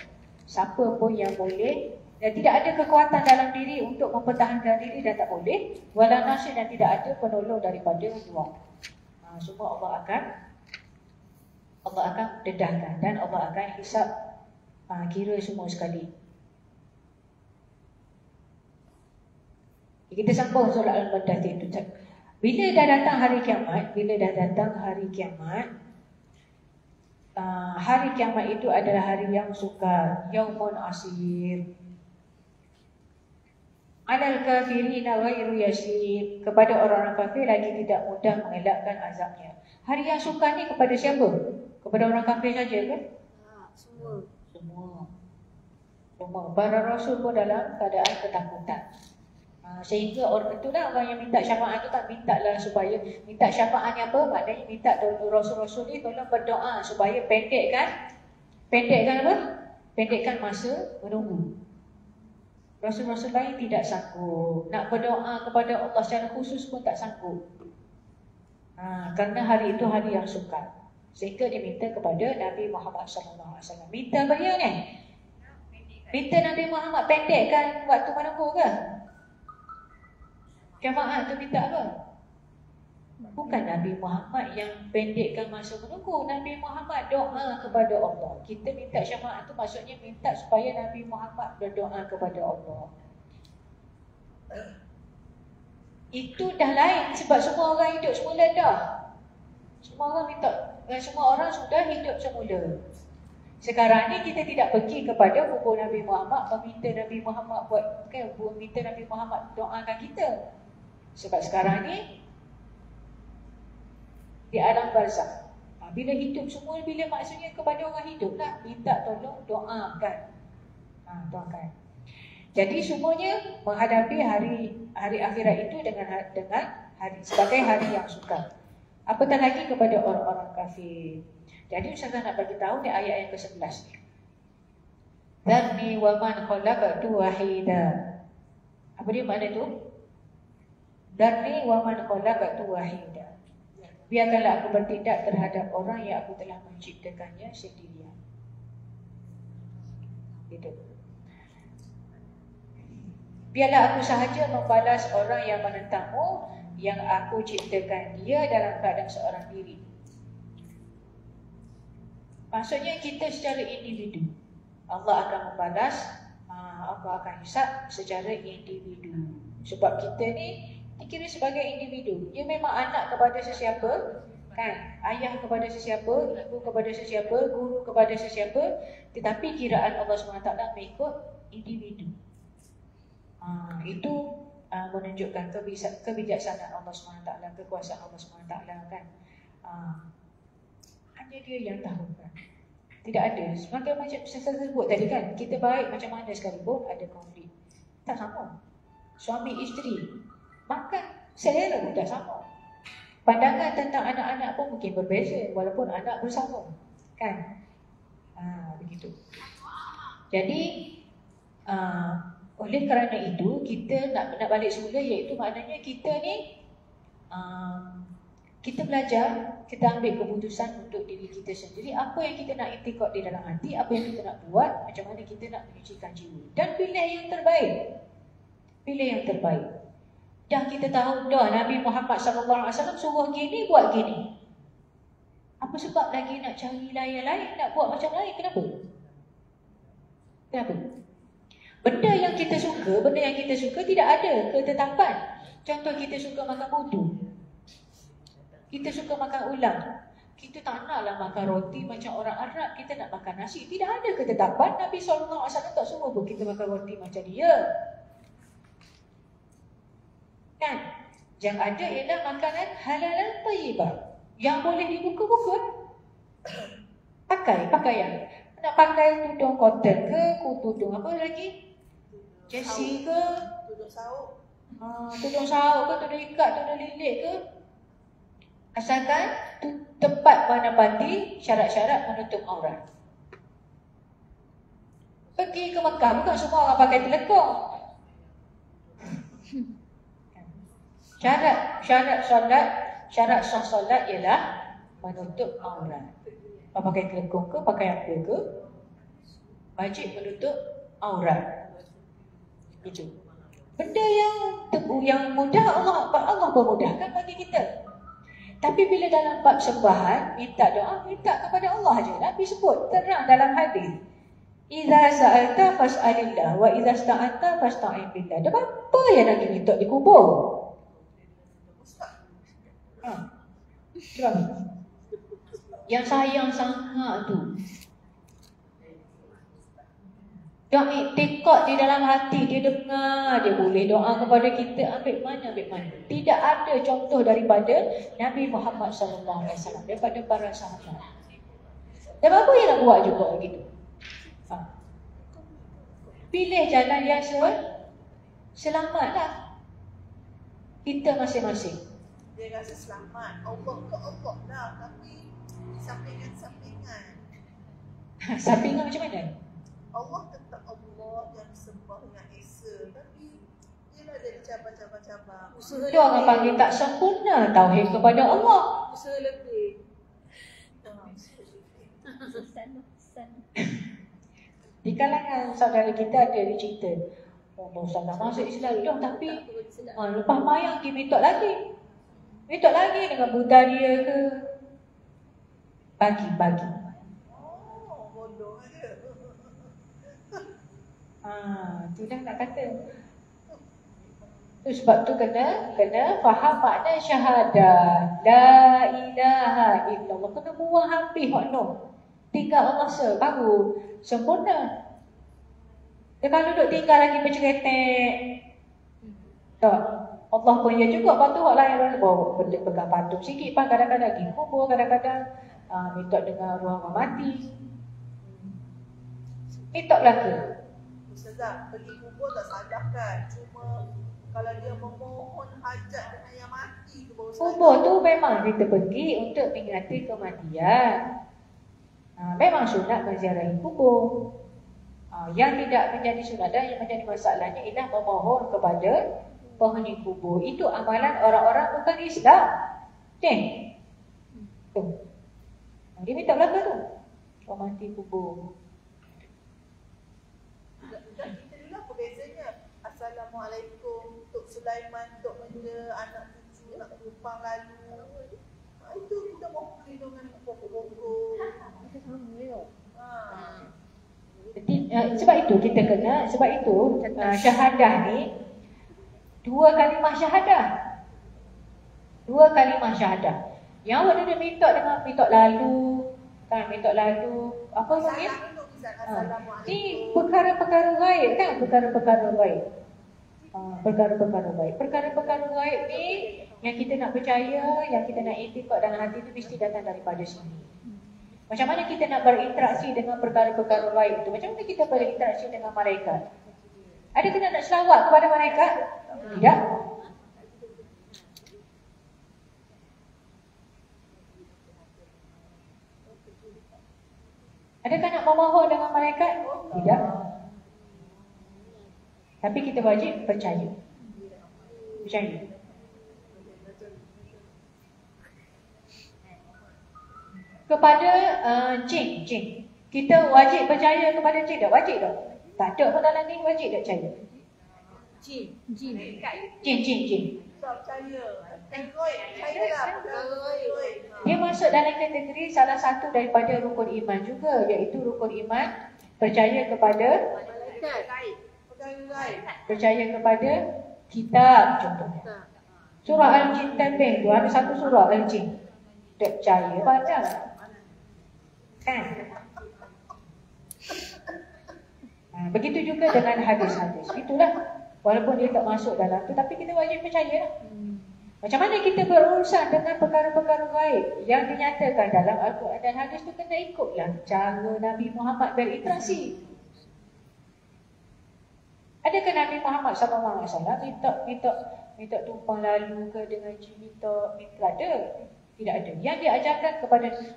siapa pun yang boleh dan tidak ada kekuatan dalam diri untuk mempertahankan diri dan tak boleh wala nasir dan tidak ada penolong daripada luar. Semua Allah akan dedahkan dan Allah akan hisap kira semua sekali. Kita sambung solat Al-Mudaththir itu. Bila dah datang hari kiamat, hari kiamat itu adalah hari yang sukar, yaumun asir. Alal kafirina ghairu yasir. Kepada orang-orang kafir lagi tidak mudah mengelakkan azabnya. Hari yang sukar ni kepada siapa? Kepada orang kafir saja ke? Semua. Para rasul pun dalam keadaan ketakutan. Sehingga orang itulah orang yang minta syafaat tu tak minta lah supaya minta syafaat ni apa? Maknanya minta rasul-rasul ni tolong berdoa supaya pendekkan apa? Pendekkan masa menunggu. Rasul-rasul lain tidak sanggup nak berdoa kepada Allah secara khusus pun tak sanggup. Kerana hari itu hari yang sukar. Sehingga dia minta kepada Nabi Muhammad SAW. Minta apa dia ni? Minta Nabi Muhammad pendekkan waktu menunggu ke? Syafaat tu minta apa? Bukan Nabi Muhammad yang pendekkan masa menunggu. Nabi Muhammad doa kepada Allah. Kita minta syafaat tu maksudnya minta supaya Nabi Muhammad berdoa kepada Allah. Itu dah lain sebab semua orang hidup semula dah. Semua orang sudah hidup semula. Sekarang ni kita tidak pergi kepada kubur Nabi Muhammad meminta Nabi Muhammad minta Nabi Muhammad doakan kita. Sebab sekarang ni di alam barzakh. Bila hidup semua, bila maksudnya kepada orang hidup lah, minta tolong doakan. Doakan. Jadi semuanya menghadapi hari akhirat itu dengan hari sebagai hari yang sukar. Apatah lagi kepada orang-orang kafir. Jadi Ustazah nak bagi tahu ni ayat yang ke-11 ni. Dharni wa man khalaqtu wahida. Apa dia makna tu? Dharni wa man khalaqtu wahida. Biarkanlah aku bertindak terhadap orang yang aku telah menciptakannya sendirian. Gitu. Biarlah aku sahaja membalas orang yang menentangmu yang aku ciptakan dia dalam keadaan seorang diri. Maksudnya kita secara individu. Allah akan membalas, Allah akan hisap secara individu. Sebab kita ni dikira sebagai individu. Dia memang anak kepada sesiapa, kan? Ayah kepada sesiapa, ibu kepada sesiapa, guru kepada sesiapa. Tetapi kiraan Allah SWT mengikut individu. Itu menunjukkan kebijaksanaan Allah SWT, kekuasaan Allah SWT, kan? Hanya dia yang tahu, kan? Tidak ada. Semakin macam saya sebut tadi, kan? Kita baik macam mana sekalipun ada konflik. Tak sama. Suami isteri makan selera pun tak sama. Pandangan tentang anak-anak pun mungkin berbeza walaupun anak bersama, kan? Begitu. Jadi oleh kerana itu kita nak balik semula, iaitu maknanya kita ni kita belajar, kita ambil keputusan untuk diri kita sendiri, apa yang kita nak iktikad di dalam hati, apa yang kita nak buat, macam mana kita nak menyucikan jiwa dan pilih yang terbaik. Pilih yang terbaik. Dah kita tahu dah Nabi Muhammad SAW suruh gini, buat gini. Apa sebab lagi nak cari lain-lain, nak buat macam lain? Kenapa? Benda yang kita suka tidak ada ketetapan. Contoh, kita suka makan putu, kita suka makan ulam. Kita tak naklah makan roti macam orang Arab, kita nak makan nasi. Tidak ada ketetapan. Nabi SAW tak suruh pun kita makan roti macam dia, kan? Yang ada ialah makanan halalan tayyibah yang boleh dibuka-buka. Pakaian. Nak pakai tudung cotton ke, tudung apa lagi? Jersey ke? Tudung sauk. Tudung sauk ke, tudung ikat, tudung lilit ke? Asalkan tepat menepati syarat-syarat menutup aurat. Pergi ke Mekah, bukan semua orang pakai telekong. Syarat sah solat ialah menutup aurat. Pakai kelekong ke, pakai apa ke, wajib menutup aurat. Itu benda yang mudah Allah permudahkan bagi kita. Tapi bila dalam bab sembahan, minta doa, minta kepada Allah aja. Nabi sebut terang dalam hadis, idza sa'alta fas'alillah wa idza sta'anta fasta'in billah. Ada apa yang nak minta di kubur? Cuba. Yang sayang sangat tu, dia tekad di dalam hati, dia dengar, dia boleh doa kepada kita, ambil mana. Tidak ada contoh daripada Nabi Muhammad SAW, daripada para sahabat. Dan apa yang nak buat juga begitu? Pilih jalan yang selamatlah kita masing-masing. Dia rasa selamat, Allah ke Allah dah, tapi sampingan. Sampingan macam mana? Allah tetap Allah yang disembah dengan esa, tapi dia ada cabar-cabar. Itu orang panggil tak sempurna tauhid kepada Allah. Usaha lebih. Di kalangan saudara kita ada cerita, Ustaz dah masuk Islam dah, tapi lepas mayang dia minta lagi dengan Buddha dia ke, bagi. Bodoh aja. Tu dah nak kata. Tu sebab tu kena faham makna syahadah. La ilaha illallah. Kena buang habis hak no. Tinggal Allah baru sempurna. Dia kalau duduk tinggal lagi berceretek, tak, Allah punya juga. Lepas tu hak lain bawa benda pegang patung sikit pun, kadang-kadang pergi kubur, kadang-kadang minta dengan ruang mati. Minta belaka. Ustazah, pergi kubur tak salahkan. Cuma kalau dia memohon hajat dengan yang mati tu baru salah. Kubur tu memang kita pergi untuk mengingati kematian. Memang sunat menziarahi kubur. Yang tidak menjadi sunat dan yang menjadi masalahnya ialah memohon kepada penghuni kubur. Itu amalan orang-orang bukan Islam. Tu. Dia minta belaka tu. Orang mati kubur. Dan kita dulu apa bezanya? Assalamualaikum, Tok Sulaiman, Tok Menda, anak cucu nak tumpang lalu. Itu kita mohon perlindungan pokok-pokok. Sebab itu kita kena, syahadah ni dua kalimah syahadah. Yang awak duduk minta lalu, apa panggil? Ni perkara-perkara gaib kan, perkara-perkara gaib. Perkara-perkara gaib ni yang kita nak percaya, yang kita nak iktikad dalam hati tu mesti datang daripada sini. Macam mana kita nak berinteraksi dengan perkara-perkara gaib itu? Macam mana kita berinteraksi dengan malaikat? Ada kita nak selawat kepada malaikat? Tidak. Adakah nak memohon dengan malaikat? Tidak. Tapi kita wajib percaya. Kepada jin. Kita wajib percaya kepada jin tak? Wajib tak? Tak ada pun dalam ni wajib tak percaya? Jin. Tak percaya. Percayalah. Dia masuk dalam kategori salah satu daripada rukun iman juga, iaitu rukun iman percaya kepada percaya kepada kitab contohnya. Surah Al-Jin Tempeng tu ada satu surah Al-Jin. Tak percaya baca kan? Begitu juga dengan hadis-hadis. Itulah, walaupun dia tak masuk dalam tu, tapi kita wajib percaya lah. Macam mana kita berurusan dengan perkara-perkara gaib yang dinyatakan dalam Al-Quran dan hadis tu, kena ikutlah cara Nabi Muhammad berinteraksi. Adakah Nabi Muhammad SAW minta tumpang lalu ke dengan jin, minta ada? Tidak ada. Yang diajarkan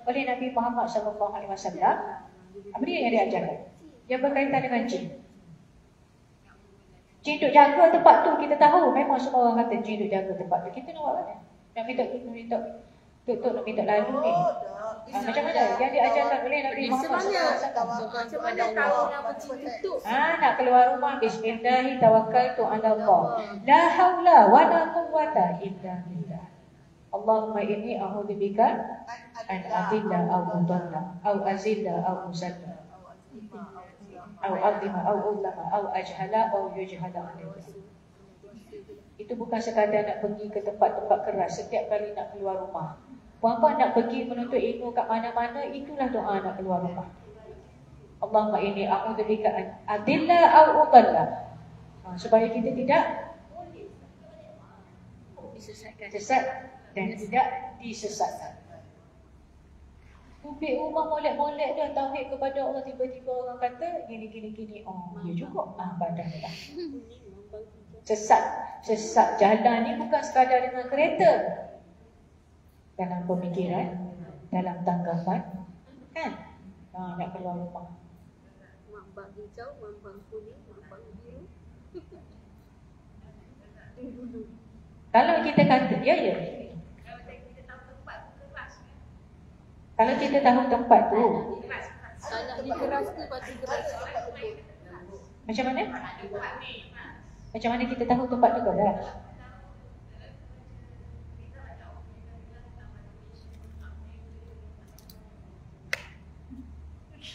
oleh Nabi Muhammad SAW, apa dia yang diajarkan? Yang berkaitan dengan jin. Jin duk jaga tempat tu, kita tahu memang semua orang kata jin duk jaga tempat tu. Kita nak buat mana? Nak minta Tok nak minta lalu ni. Macam mana? Yang diajarkan oleh Nabi Muhammad SAW. Macam mana tahu nama jin tutup? Nak keluar rumah, bismillahi tawakkaltu ala Allah. La haula wa la quwwata illa billah. Allahumma inni a'udzubika an adilla aw udalla aw azilla aw uzalla aw adima aw ulama aw ajhala aw yujhala alayhi. Itu bukan sekadar nak pergi ke tempat-tempat keras setiap kali nak keluar rumah. Puan-puan nak pergi menuntut ilmu kat mana-mana, itulah doa nak keluar rumah. Allahumma inni a'udzubika an adilla aw udalla. Supaya kita tidak sesat dan tidak disesatkan. Kubik rumah molek-molek dah tauhid kepada Allah, tiba-tiba orang kata gini. Oh, ya juga. Badan dah. Sesat jalan ni bukan sekadar dengan kereta. Dalam pemikiran, dalam tanggapan, kan? Nak keluar rumah. Mambang hijau, mambang kuning, mambang biru. Kalau kita kata, ya. Kalau kita tahu tempat tu, Nak dikeras tu pasti keras. macam mana? Macam mana kita tahu tempat tu keras?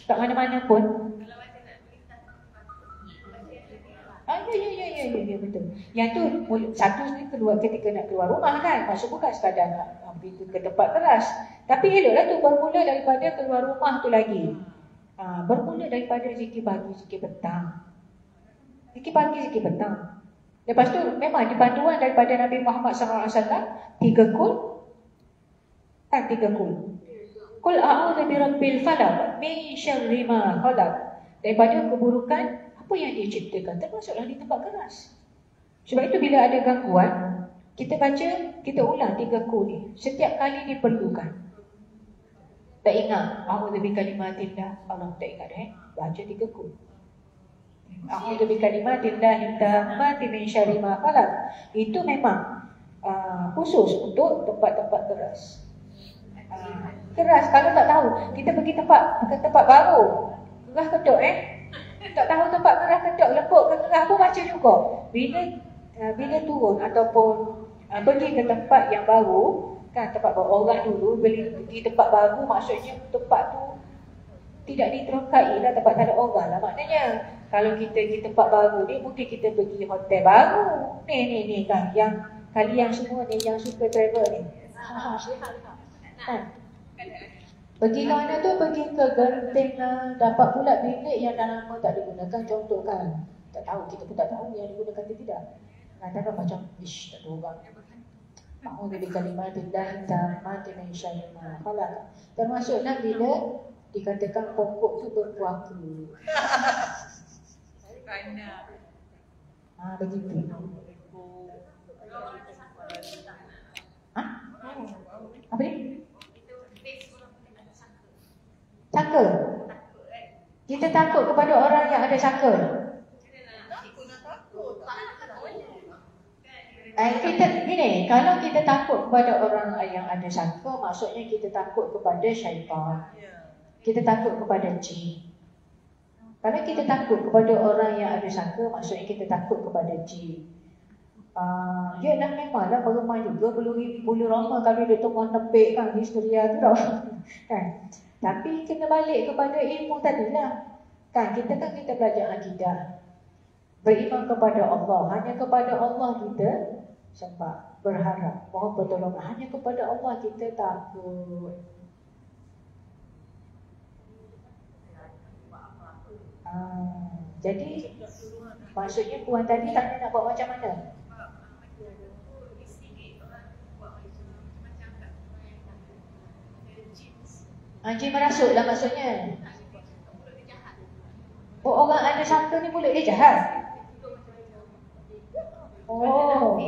Tak mana-mana pun. Ya, betul. Yang tu satu ni keluar ketika nak keluar rumah kan. Maksud bukan sekadar nak pergi ke tempat keras. Tapi eloklah tu bermula daripada keluar rumah tu lagi. Bermula daripada zikir pagi, zikir petang. Zikir pagi, zikir petang. Lepas tu memang di panduan daripada Nabi Muhammad SAW 3 kul. Kan 3 kul. Qul a'udzu birabbil falaq min syarri ma khalaq. Daripada keburukan apa yang dia ciptakan, termasuklah di tempat keras. Sebab itu bila ada gangguan, kita baca, kita ulang 3 kul ni. Setiap kali diperlukan. Tak ingat a'udzu bikalimatillah, Allah tak ingat baca 3 kul. A'udzu bikalimatillah tammati min syarri ma khalaq. Itu memang khusus untuk tempat-tempat keras. Keras, kalau tak tahu, kita pergi tempat baru, keras kedok tak tahu tempat keras kedok, lekuk ke keras pun baca juga. Bila turun ataupun pergi ke tempat yang baru, kan tempat baru, orang dulu pergi tempat baru, maksudnya tempat tu tidak diterokai lah, tempat tak ada orang lah. Maknanya kalau kita pergi tempat baru ni, mungkin kita pergi hotel baru ni kan, yang kalian semua ni yang suka travel ni, pergi ke mana tu, pergi ke Genting lah, dapat pula bilik yang dah lama tak digunakan, contoh kan, tak tahu, kita pun tak tahu yang digunakan atau tidak. Kadang-kadang macam, tak ada orang. A'udzu bikalimatillah tammati min syarri ma khalaq. Termasuklah bila dikatakan pokok tu berpuaka. Begitu. Apa ni? Saka. Kita takut kepada orang yang ada saka. Kita gini, kalau kita takut kepada orang yang ada saka, maksudnya kita takut kepada syaitan. Kita takut kepada jin. Kalau kita takut kepada orang yang ada saka, maksudnya kita takut kepada jin. Yalah, memanglah berumah juga bulu roma kalau dia tengah nepik kan histeria tu tau. Kan? Tapi kena balik kepada ilmu tadilah. Kan kita belajar akidah. Beriman kepada Allah. Hanya kepada Allah kita sembah, berharap, mohon pertolongan. Hanya kepada Allah kita takut. Jadi maksudnya puan tadi tanya nak buat macam mana? Jin merasuk lah maksudnya. Orang ada sangka ni mulut dia jahat. Oh.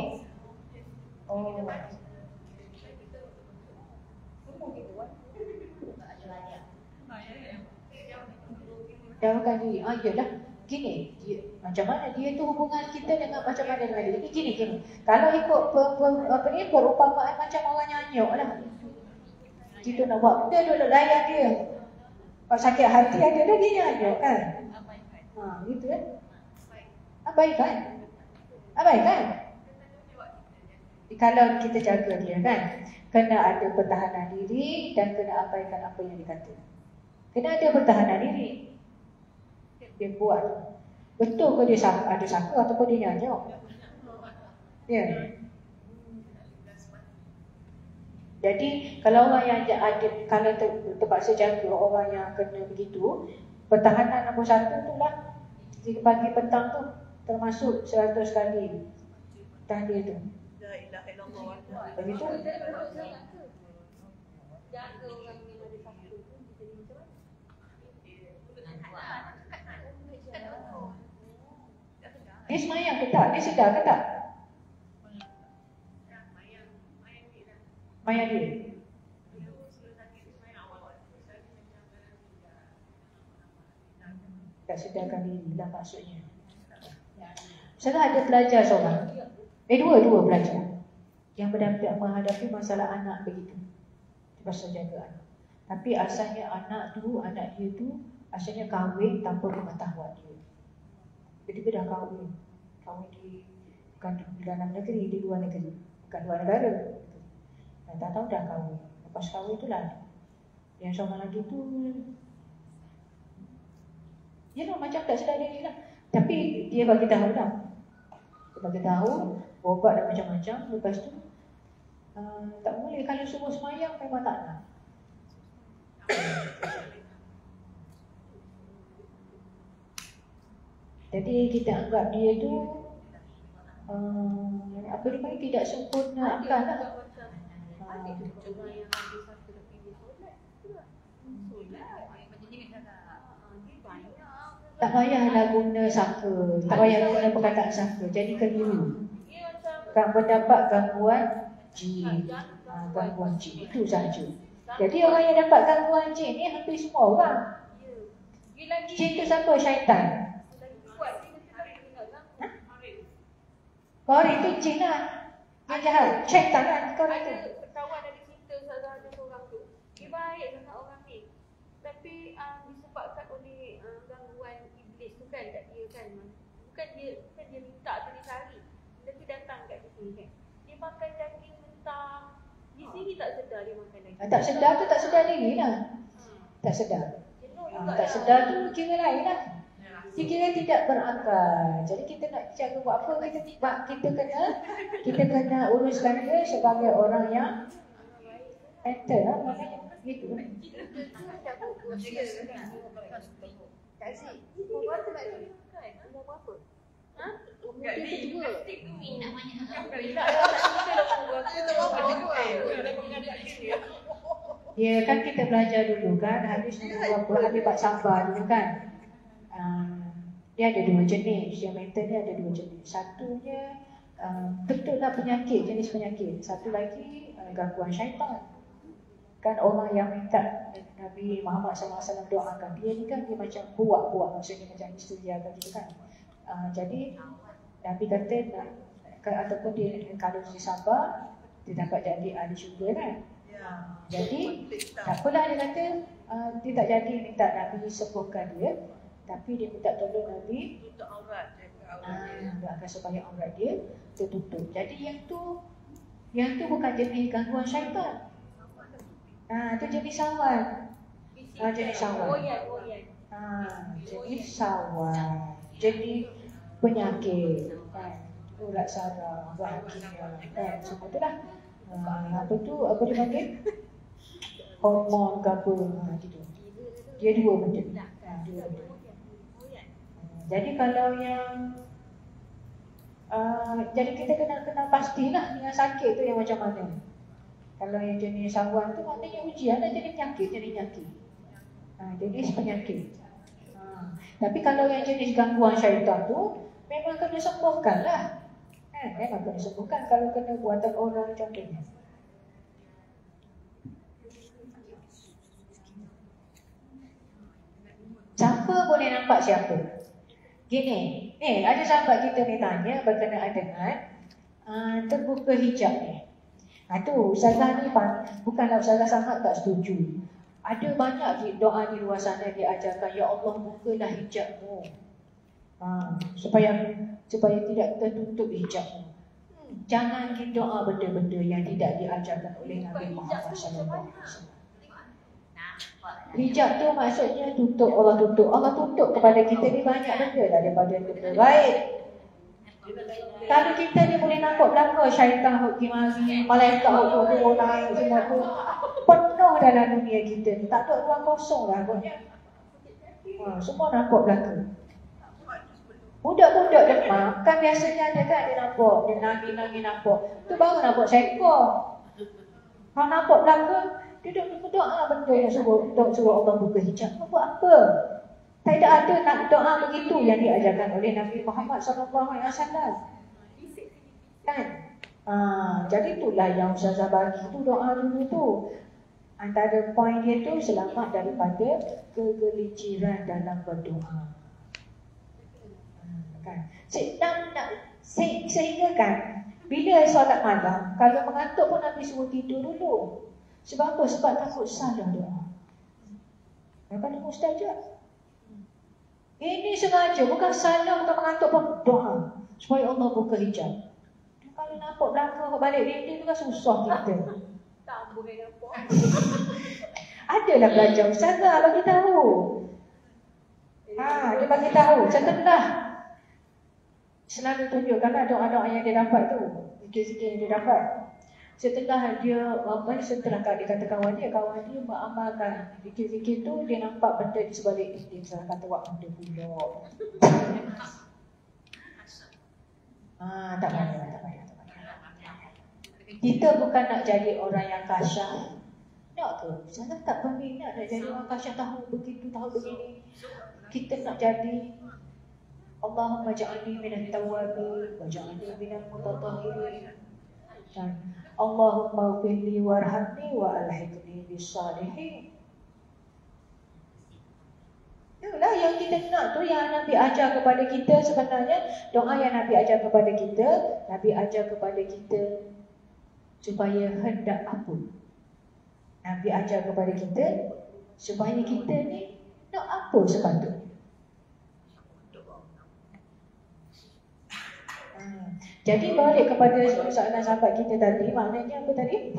Jauhkan diri. Yalah. gini, macam mana dia tu hubungan kita dengan macam mana dengan dia. Jadi gini. Kalau ikut perumpamaan macam orang nyanyuk lah. Kita nak buat benda dulu layan dia. Kalau sakit hati ada dah dia nyanyuk kan. Gitu kan. Abaikan. Kalau kita jaga dia kan, kena ada pertahanan diri dan kena abaikan apa yang dikata. Kena ada pertahanan diri. Dia buat. Betul ke dia ada saka ataupun dia nyanyuk? Ya. Jadi kalau orang yang ada, kalau terpaksa jaga orang yang kena begitu, pertahanan nombor 1 tu lah. Pagi petang tu termasuk 100 kali tahlil tu. La ilaha illallah. Begitu. Jaga orang yang ada satu tu jadi macam mana? Dia semayang ke tak? Dia sedar ke tak? Mayang dia. Tak sedarkan diri lah maksudnya. Saya ada pelajar seorang. Dua pelajar yang menghadapi masalah anak begitu. Pasal jaga anak. Tapi asalnya anak dia tu asalnya kahwin tanpa pengetahuan dia. Jadi dia dah kahwin di bukan di dalam negeri, di luar negeri, bukan luar negara. Dan tak tahu dah kahwin. Lepas kahwin tu lah yang seorang lagi tu macam tak sedar diri lah. Tapi dia bagi tahu lah. Dia bagi tahu obat dan macam-macam. Lepas tu tak boleh. Kalau suruh semayang memang tak nak. Jadi kita anggap dia tu apa dia panggil tidak sempurna akal lah. Tak payahlah guna saka, tak payah guna perkataan saka. Jadi keliru. Kan mendapat gangguan jin. Gangguan jin itu sahaja. Jadi orang yang dapat gangguan jin ni hampir semua orang. Jin tu siapa? Syaitan. Kori tu jin lah. Yang jahat. Syaitan kan kori tu. Kawan ada cerita saudara seorang tu. Dia baik sangat orang ni. Tapi disebabkan oleh gangguan iblis tu kan kat dia kan. Bukan dia minta tu dia cari. Tapi datang kat sini kan. Dia makan daging mentah. Di sini tak sedar dia makan daging. Tak sedar tu tak sedar diri lah. Tak sedar. Tak sedar tu kira lain lah. Dia kira tidak berakal. Jadi kita nak jaga buat apa, kita kena uruskan dia sebagai orang yang enter lah. Maknanya gitu. Umur berapa? Ya kan kita belajar dulu kan, hadis nombor berapa, hadis bab sabar dulu kan. Dia ada 2 jenis, yang mental ni ada 2 jenis. Satunya betul lah penyakit, jenis penyakit. Satu lagi gangguan syaitan. Kan orang yang minta Nabi Muhammad SAW doakan dia ni kan, dia macam buat maksudnya macam isteri agak gitu kan. Jadi Nabi kata ataupun dia kalau dia sabar, dia dapat jadi ahli syurga kan. Jadi tak apalah dia kata dia tak jadi minta Nabi sembuhkan dia, tapi dia minta tolong Nabi Tutup aurat. doakan supaya aurat dia tertutup. Jadi yang tu bukan jenis gangguan syaitan. Itu jenis sawan. Jenis sawan. Jenis sawan. Jenis penyakit kan. Urat saraf, bahagia kan. Semua tu lah. Apa dia panggil? Hormon ke apa gitu. Dia 2 benda. Jadi kalau yang jadi kita kena pastilah yang sakit tu yang macam mana. Kalau yang jenis sawan tu maknanya ujian dah jadi penyakit. Jenis penyakit. Tapi kalau yang jenis gangguan syaitan tu memang kena sembuhkan lah. Memang kena sembuhkan kalau kena buatan orang contohnya. Siapa boleh nampak siapa? Gini, ada sahabat kita ni tanya berkenaan dengan terbuka hijab ni. Tu Ustazah ni bukanlah Ustazah sangat tak setuju. Ada banyak doa di luar sana diajarkan, ya Allah bukalah hijabmu. Supaya tidak tertutup hijabmu. Jangan kita doa benda-benda yang tidak diajarkan oleh Nabi Muhammad SAW. Hijab tu maksudnya tutup. Allah tutup kepada kita ni banyak benda daripada benda gaib. Kalau kita ni boleh nampak belaka syaitan pergi mari, malaikat turun naik semua tu penuh dalam dunia kita ni. Tak ada ruang kosong lah agaknya. Semua nampak belaka. Budak-budak Demak kan biasanya ada kan dia nampak, dia nangis nampak. Tu baru nampak syaitan. Kalau nampak belaka, dia duduk berdoa benda yang suruh Allah buka hijab. Buat apa? Tak ada nak doa begitu yang diajarkan oleh Nabi Muhammad SAW. Kan? Jadi itulah yang Ustazah bagi tu doa dulu tu. Antara poin dia tu selamat daripada kegelinciran dalam berdoa. Kan? Sehingga kan bila solat malam, kalau mengantuk pun Nabi suruh tidur dulu. Sebab apa? Sebab takut salah doa. Kata mustajab. Ini sengaja, bukan salah atau mengantuk pun doa supaya Allah buka hijab. Kalau nampak belakang balik dinding tu kan susah kita. Tak boleh nampak. Adalah belajar Ustazah bagi tahu. Dia bagi tahu setelah selalu tunjukkanlah doa-doa yang dia dapat tu, zikir-zikir yang dia dapat. Setelah dia kata kawan dia beramalkan zikir-zikir tu, dia nampak benda di sebalik dinding. Saya kata buat benda pula. Tak payah. Kita bukan nak jadi orang yang kasyaf. Nak ke? Saya tak berminat nak jadi orang kasyaf, tahu begitu, tahu begini. Kita nak jadi Allahumma ja'alni minat tawabin wa ja'alni minal mutatahhirin. Dan Allahumma ghfirli warhamni wa alhiqni bis-salihin. Itulah yang kita nak tu, yang Nabi ajar kepada kita sebenarnya. Doa yang Nabi ajar kepada kita, Nabi ajar kepada kita supaya hendak apa? Nabi ajar kepada kita supaya kita ni nak apa sepatutnya. Jadi balik kepada soalan sahabat kita tadi, maknanya apa tadi?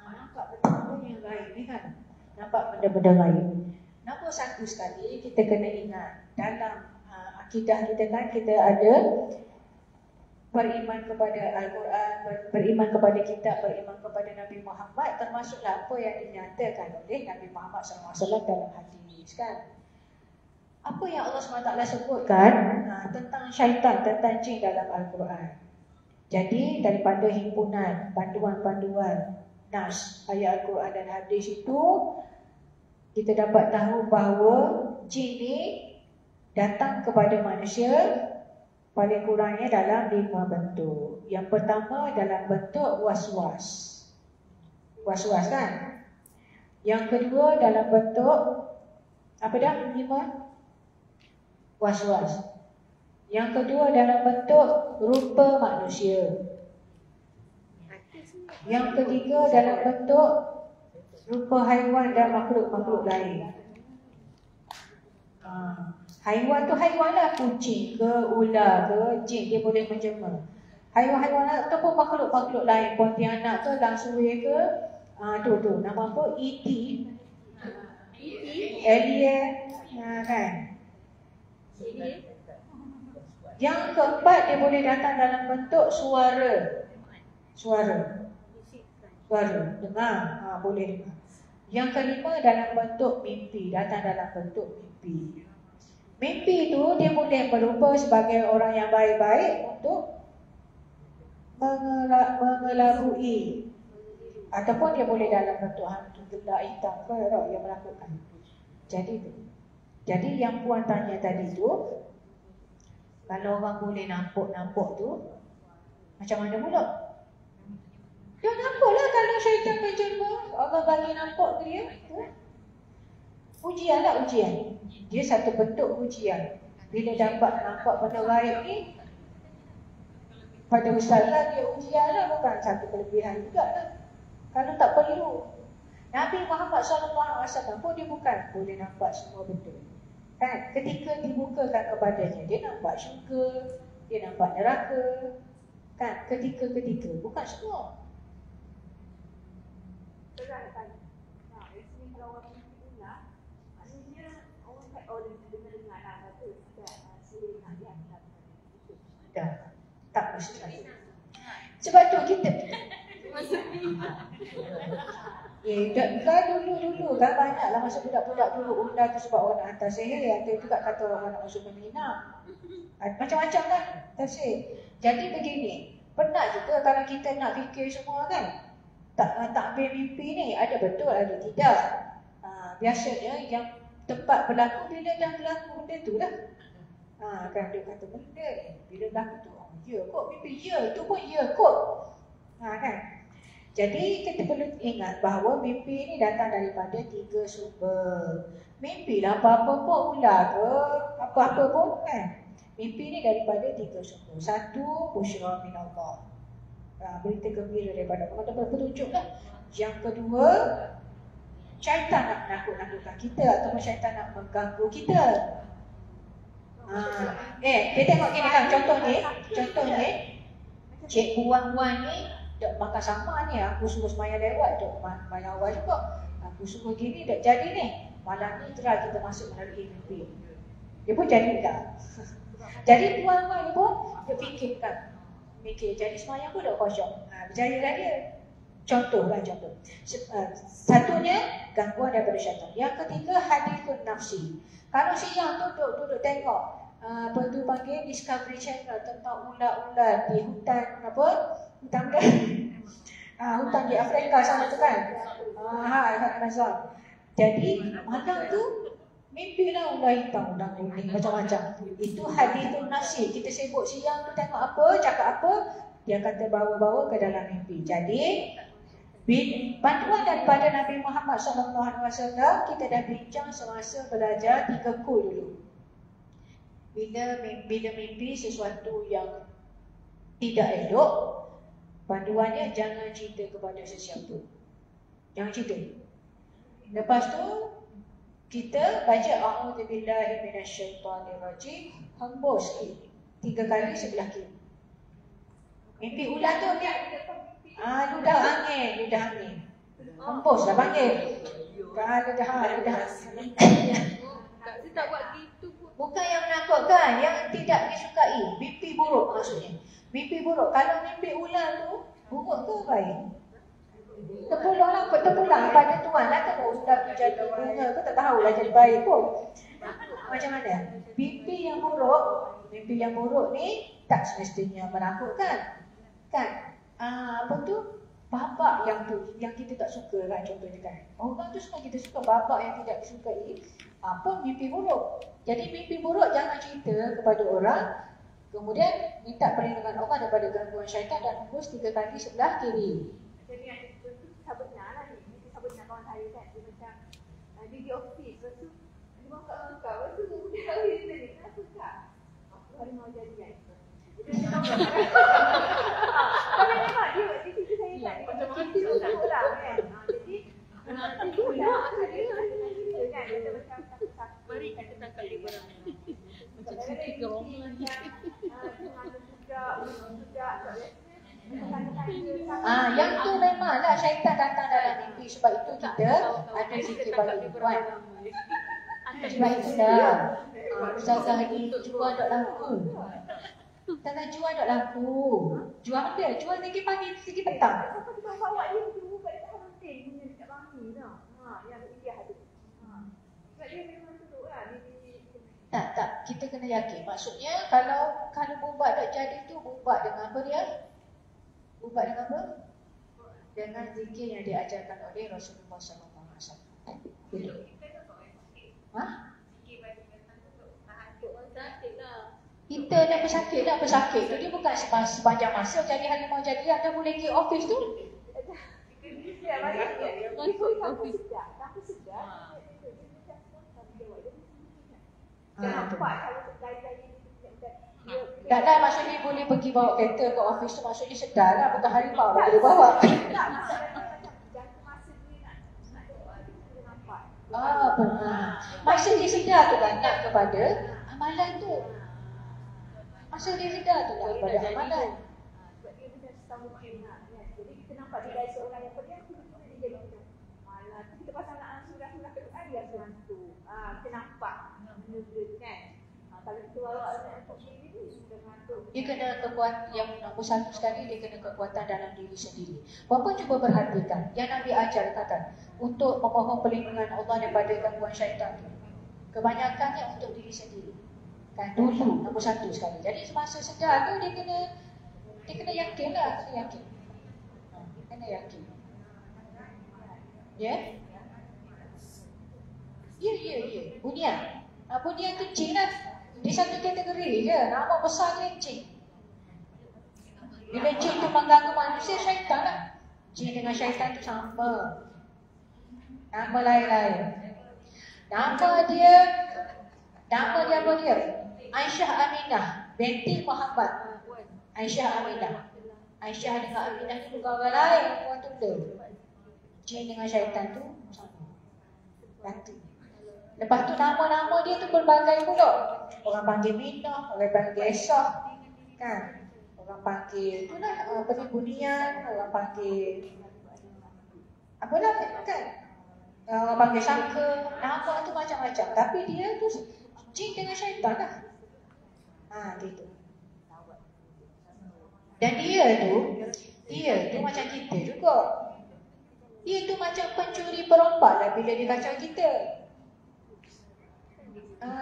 Nampak benda-benda yang lain ni kan? Nampak benda-benda lain. Nombor satu sekali kita kena ingat, dalam akidah kita kan kita ada beriman kepada Al-Quran, beriman kepada kitab, beriman kepada Nabi Muhammad, termasuklah apa yang dinyatakan oleh Nabi Muhammad SAW dalam hadis kan? Apa yang Allah SWT sebutkan tentang syaitan, tentang jin dalam Al-Quran. Jadi daripada himpunan panduan-panduan nas ayat Al-Quran dan hadis itu, kita dapat tahu bahawa jin ni datang kepada manusia paling kurangnya dalam 5 bentuk. Yang pertama dalam bentuk was-was. Was-was kan? Yang kedua dalam bentuk apa dah? 5 was-was. Yang kedua dalam bentuk rupa manusia. Yang ketiga dalam bentuk rupa haiwan dan makhluk-makhluk lain. Haiwan tu haiwan lah, kucing ke, ular ke, jin dia boleh menjelma. Haiwan-haiwan ataupun makhluk-makhluk lain, pontianak ke, langsui ke, tu nama apa? E.T. Alien, kan? Yang keempat, dia boleh datang dalam bentuk suara. Dengar, boleh dengar. Yang kelima dalam bentuk mimpi, datang dalam bentuk mimpi. Mimpi itu dia boleh berupa sebagai orang yang baik-baik untuk mengelabui, ataupun dia boleh dalam bentuk hantu gelap hitam yang melakukan. Jadi yang puan tanya tadi tu, kalau orang boleh nampak tu, macam mana pula? Dia nampaklah kalau syaitan menjelma, Allah bagi nampak ke dia. Ujian. Dia satu bentuk ujian. Bila dapat nampak benda gaib ni, pada ustazah dia ujian lah, bukan satu kelebihan juga lah. Kalau tak perlu, Nabi Muhammad SAW pun dia bukan boleh nampak semua benda. Kan? Ketika dibukakan kepadanya, dia nampak syurga, dia nampak neraka. Kan? Ketika-ketika, bukan semua. Tak mesti. Sebab tu kita kan dulu kan banyaklah masa budak-budak dulu undang tu sebab orang hantar sihir, atau juga kata orang nak masuk menginap. Macam-macam kan tasir. Jadi begini, pernah juga kalau kita nak fikir semua kan, tak ambil mimpi ni, ada betul ada tidak. Biasanya yang tempat berlaku bila dah berlaku benda tu lah. Kan dia kata benda ni bila berlaku tu, ya kot mimpi, ya tu pun ya kot. Kan. Jadi kita perlu ingat bahawa mimpi ni datang daripada 3 sumber. Mimpi lah apa-apa pun ular ke, apa-apa pun kan. Mimpi ni daripada 3 sumber. Satu, busyra min Allah. Berita gembira daripada Allah, dapat petunjuk lah. Yang kedua, syaitan nak menakut-nakutkan kita, ataupun syaitan nak mengganggu kita. Kita tengok gini kan, contohnya Cikgu Wan ni dak makan sama ni, aku suruh semayang lewat, dak semayang awal juga. Aku suruh gini, dak jadi ni. Malam ni terang kita masuk melalui mimpi. Dia pun jadi tak. Jadi Wan ni pun dia mikir jadi semayang pun dak kosong. Berjaya lah dia. Contoh. Satunya gangguan daripada syaitan. Yang ketiga, hadithun nafsi. Kalau siang tu duduk tengok apa tu panggil Discovery Channel tentang ular-ular di hutan hutan di Afrika sana tu kan. Amazon. Jadi malam tu mimpilah ular hitam, ular kuning, macam-macam. Itu hadithun nafsi. Kita sibuk siang tu tengok apa, cakap apa, dia kata bawa-bawa ke dalam mimpi. Jadi bantuan daripada Nabi Muhammad SAW, kita dah bincang semasa belajar 3 kul dulu. Bila mimpi sesuatu yang tidak elok, panduannya jangan cerita kepada sesiapa. Jangan cerita. Lepas tu kita baca a'udzubillahi minasyaitonirrajim, hembus 3 kali sebelah kiri. Mimpi ular tu ni ludah angin. Hembus dah panggil. Ludah. Tak buat gitu pun. Bukan yang menakutkan, yang tidak disukai. Mimpi buruk maksudnya. Mimpi buruk. Kalau mimpi ular tu buruk ke baik? Terpulang pada Tuhan lah. Kan ular tu jadi bunga ke, tak tahulah jadi baik pun. Macam mana? Mimpi yang buruk ni tak semestinya menakutkan. Kan? Apa tu? Babak yang kita tak suka kan, contohnya kan. Orang tu semua kita suka, babak yang tidak disukai apa mimpi buruk. Jadi mimpi buruk jangan cerita kepada orang. Kemudian minta perlindungan Allah daripada gangguan syaitan dan hembus 3 kali sebelah kiri. Jadi yang itu tak benar lah ni. Mimpi tak benar kawan saya kan. Dia macam dia di office, lepas tu dia mangkak-mangkak, lepas tu dia hari ni nak suka. Hari mau jadi kan. Tapi memang dia cerita saya tak cerita dulu lah kan. Jadi dia kan dia macam mari kita tangkap dia barang ni. Macam cerita geroman ni. Yang tu memanglah syaitan datang dalam mimpi. Sebab itu kita ada zikir bagi tuan. Sebab itulah Ustazah ni jual tak laku. Tengah jual tak laku. Jual benda, jual lagi pagi, lagi petang. Siapa tu bawa dia tu kat dekat Hantin punya dekat Bangi tau. Yang India tu. Sebab dia memang duduk lah Tak, kita kena yakin. Maksudnya kalau bubat tak jadi tu, bubat dengan apa dia? Bubat dengan apa? Dengan zikir yang diajarkan oleh Rasulullah SAW. Betul. Kita dah pesakit tu dia bukan sepanjang masa jadi halimau jadi anda boleh pergi office tu. tu. Nampak kalau gaya-gaya Tak lah, maksudnya boleh pergi bawa kereta ke office tu, maksudnya sedar lah, bukan harimau lah boleh bawa. Maksud dia sedar tu kan nak kepada amalan tu. Maksud dia sedar tu nak kepada amalan. Sebab dia macam sama enak kan. Jadi kita nampak dia dari seorang yang pendiam, kita dia jadi macam malah. Kita pasal nak surah-surah Quran dia surah tu. Kita nampak benda kan. Kalau kita bawa untuk diri ni sudah ngantuk. Dia kena kekuatan yang nombor satu sekali, dia kena kekuatan dalam diri sendiri. Bapa cuba perhatikan yang Nabi ajar kata untuk memohon perlindungan Allah daripada gangguan syaitan tu. Kebanyakannya untuk diri sendiri. Kan dulu nombor satu sekali. Jadi semasa sedar tu dia kena yakin lah, kena yakin. Kena yakin. Ya? Ya. Bunyian. Bunyian tu jin lah. Dia satu kategori je. Nama besar dia jin. Bila jin tu mengganggu manusia, syaitan lah. Jin dengan syaitan tu sama. Nama lain-lain. Nama dia apa dia? Aisyah Aminah binti Muhammad. Aisyah Aminah. Aisyah dengan Aminah ni bukan orang lain, orang tunda. Jin dengan syaitan tu sama. Ganti. Lepas tu nama-nama dia tu berbagai pula. Orang panggil Minah, orang panggil Esah, kan? Orang panggil itulah bunyian, orang panggil apa lah kan? Orang panggil Sangka, nama tu macam-macam. Tapi dia tu jin dengan syaitan lah. Gitu. Dan dia tu macam kita juga. Dia tu macam pencuri perompak lah bila dia kacau kita.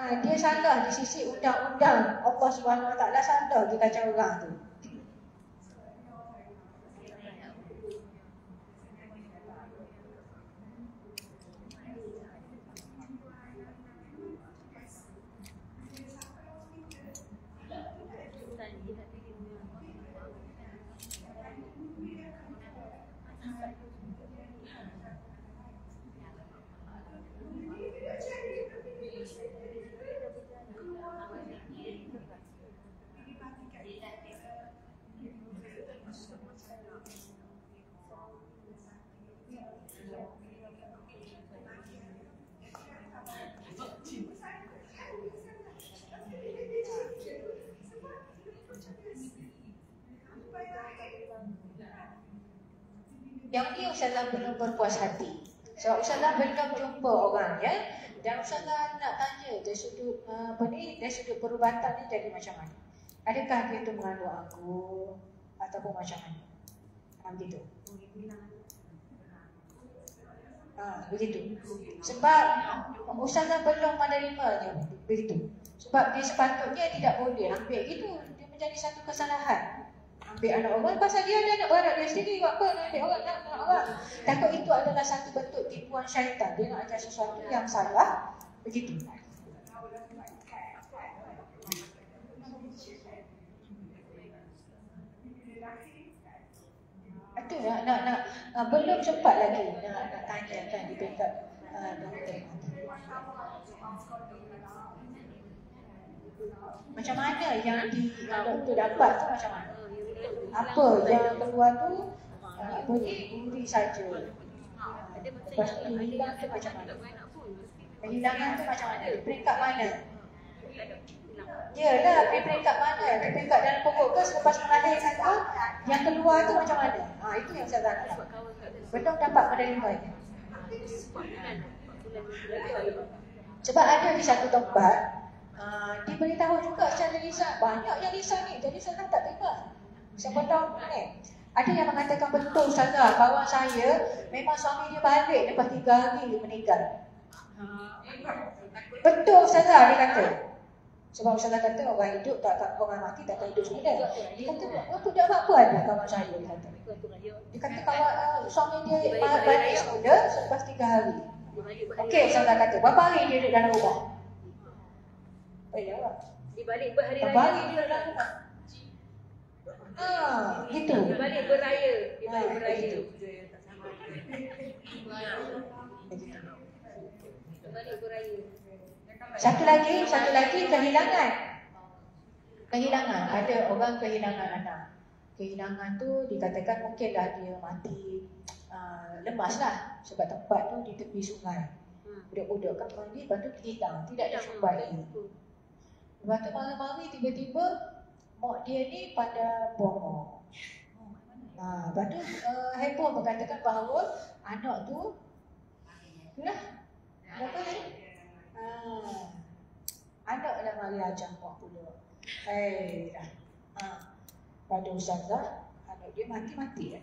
Dia salah di sisi undang-undang Allah Subhanahu Wa Taala, salah dia kacau orang tu. Yang ni Ustazah belum berpuas hati. Sebab Ustazah belum jumpa orang ya. Dan Ustazah nak tanya dari sudut dari sudut perubatan ni jadi macam mana? Adakah dia tu mengandung anggur ataupun macam mana? Begitu. Begitu. Sebab Ustazah belum menerimanya begitu. Sebab dia sepatutnya tidak boleh ambil itu. Dia menjadi satu kesalahan. Ambil anak orang pasal dia ada anak beranak dia sendiri. Buat apa nak ambil orang, nak orang. Takut itu adalah satu bentuk tipuan syaitan. Dia nak ajar sesuatu yang salah. Begitu. Itu nak belum sempat lagi nak tanya kan di peringkat doktor. Macam mana yang doktor dapat tu macam mana? Apa yang keluar tu uri saja. Lepas tu hilang tu macam mana? Kehilangan tu macam mana? Di peringkat mana? Yalah, di peringkat mana? Di peringkat dalam perut ke selepas melahirkan tu? Yang keluar tu macam mana? Itu yang saya nak. Belum dapat menerimanya. Sebab ada di satu tempat diberitahu juga secara lisan. Banyak yang lisan ni, jadi saya tak terima. Siapa tahu ni? Ada yang mengatakan betul Ustazah, kawan saya memang suami dia balik lepas 3 hari dia meninggal. Betul Ustazah, dia kata. Sebab Ustazah kata orang hidup orang mati tak hidup semula. Dia kata apa tak apa ada kawan saya, dia kata. Dia kata kawan suami dia balik semula selepas 3 hari. Okey, Ustazah kata berapa hari dia duduk dalam rumah? Jawab. Dia balik berhari raya. Balik dia dalam rumah. Gitu. Dia balik beraya. Dia balik beraya. Gitu. Dia balik beraya. Satu lagi kehilangan. Ada orang kehilangan anak. Kehilangan tu dikatakan mungkinlah dia mati lemas lah, sebab tempat tu di tepi sungai. Budak-budak kan mandi, lepas tu hilang, tidak ada jumpai. Lepas tu mari-mari tiba-tiba mak dia ni pada bongok. Lepas tu heboh mengatakan bahawa anak tu itulah berapa ni? Anak dah mari ajar mak pula. Pada ustazah, anak dia mati-mati kan?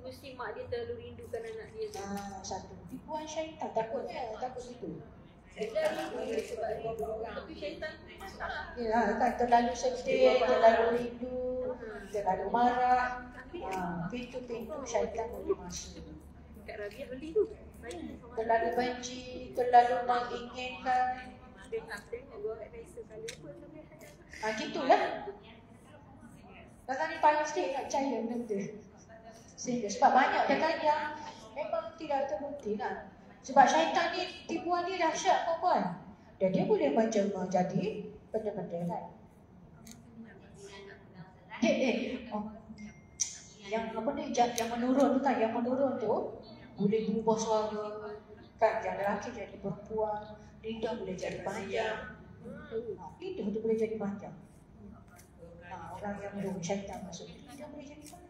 Mesti mak dia terlalu rindukan anak dia tu. Satu tipuan syaitan, takut itu. Tapi syaitan masuk lah. Ya, kan terlalu sedih, terlalu rindu, terlalu marah. Pintu-pintu syaitan boleh masuk. Kak Rabia beli tu. Terlalu benci, terlalu menginginkan. Tengok gua kat Kaisa kali apa tu dia. Gitulah. Kadang ni paling sikit nak percaya benda tu. Sehingga sebab banyak dekat yang memang tidak terbukti lah. Sebab syaitan ni, tipuan dia dahsyat perempuan. Dan dia boleh menjelma jadi benda-benda kan. Yang apa ni, yang menurun tu kan, yang menurun tu boleh berubah suara kan, yang lelaki jadi perempuan, lidah boleh jadi panjang. Lidah tu boleh jadi panjang. Orang yang menurun syaitan masuk, lidah boleh jadi panjang.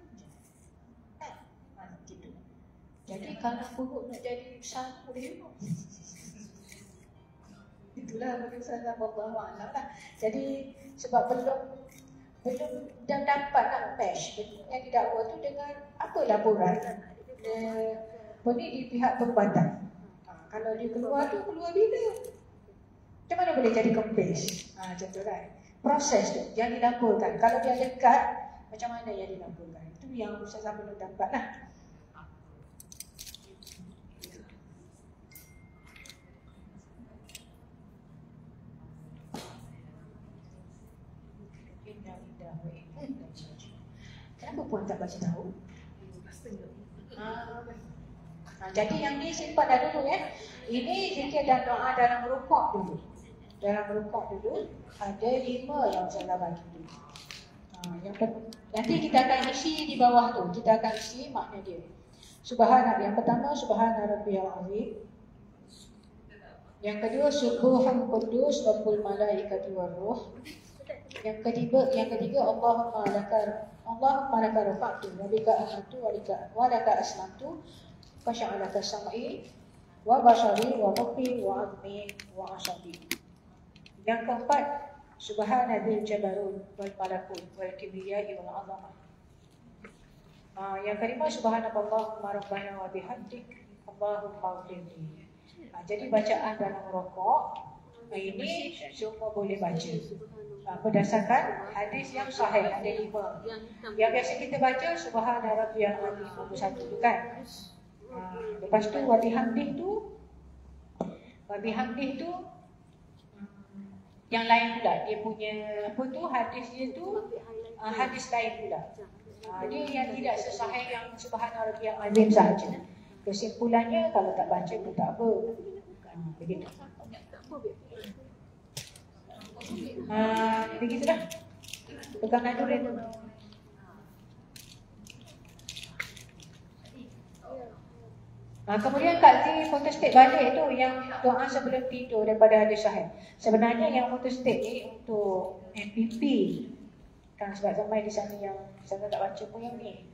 Gitu. Jadi kalau perut nak jadi besar boleh juga. Itulah bagi Ustazah Allah lah. Jadi sebab belum dah dapat nak match yang didakwa tu dengan apa laporan di pihak perubatan. Kalau dia keluar bila? Macam mana boleh jadi kempis? Macam tu kan. Proses tu yang dilaporkan. Kalau dia dekat, macam mana yang dilaporkan? Itu yang Ustazah belum dapat lah. Kenapa puan tak baca tahu? Jadi yang ni simpan dah dulu ya. Ini zikir dan doa dalam rukuk dulu. Dalam rukuk dulu ada 5 yang saya bagi dulu. Nanti kita akan isi di bawah tu. Kita akan isi makna dia. Yang pertama Subhana Rabbiyal Azim. Yang kedua Subuhun Qudus Rabbul Malaikati Warruh. Yang ketiga Allahumma laka rafa'tu wa bika amantu wa laka aslamtu wa sya'alaka sam'i wa basari wa mukhi wa azmi wa asabi. Yang keempat Subhana dzil jabarut wal malakut wal kibriyai wal azamah. Yang kelima Subhanallahumma rabbana wa bihamdik Allahumma ighfirli. Jadi bacaan dalam rukuk ini semua boleh baca. Berdasarkan hadis yang sahih, ada 5. Yang biasa kita baca Subhana Rabbiyal Azim nombor 1 tu kan. Lepas tu wa bihamdih tu yang lain pula. Dia punya apa tu, hadis dia tu hadis lain pula. Dia yang tidak sesahih yang Subhana Rabbiyal Azim saja. Kesimpulannya kalau tak baca pun tak apa. Begitu. Begitulah. Pegang nadurin dulu. Kemudian Kak Zee photostat balik tu yang doa sebelum tidur daripada hadis sahih. Sebenarnya yang photostat ni untuk MPP. Kan sebab sampai di sana yang saya tak baca pun yang ni.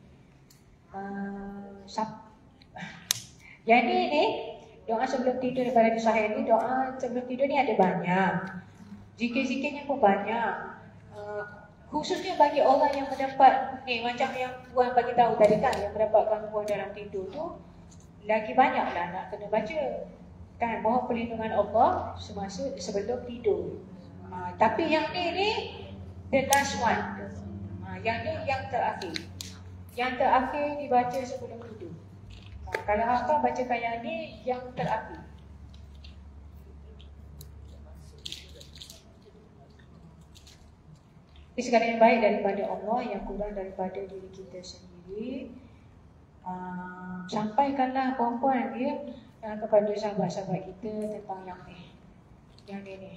Yang ni doa sebelum tidur daripada hadis sahih ni, doa sebelum tidur ni ada banyak. Zikir-zikirnya pun banyak. Khususnya bagi orang yang mendapat ni, macam yang Puan bagi tahu tadi kan, yang mendapat gangguan dalam tidur tu, lagi banyaklah nak kena baca kan, mohon perlindungan Allah semasa sebelum tidur. Tapi yang ni the last one. Yang ni yang terakhir. Yang terakhir dibaca sebelum tidur. Kalau hafal bacakan yang ni yang terakhir. Ini segala yang baik daripada Allah, yang kurang daripada diri kita sendiri. Sampaikanlah perempuan dia kepada sahabat-sahabat kita tentang yang ni. Yang ni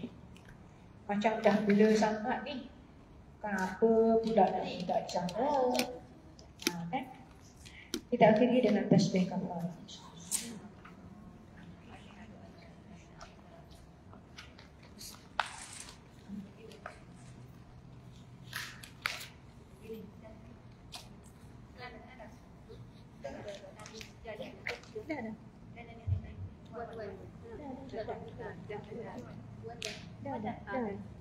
macam dah blur sangat ni. Kenapa pula nak minta cara? Kan? Kita akhiri dengan tasbih kafarah. Dah.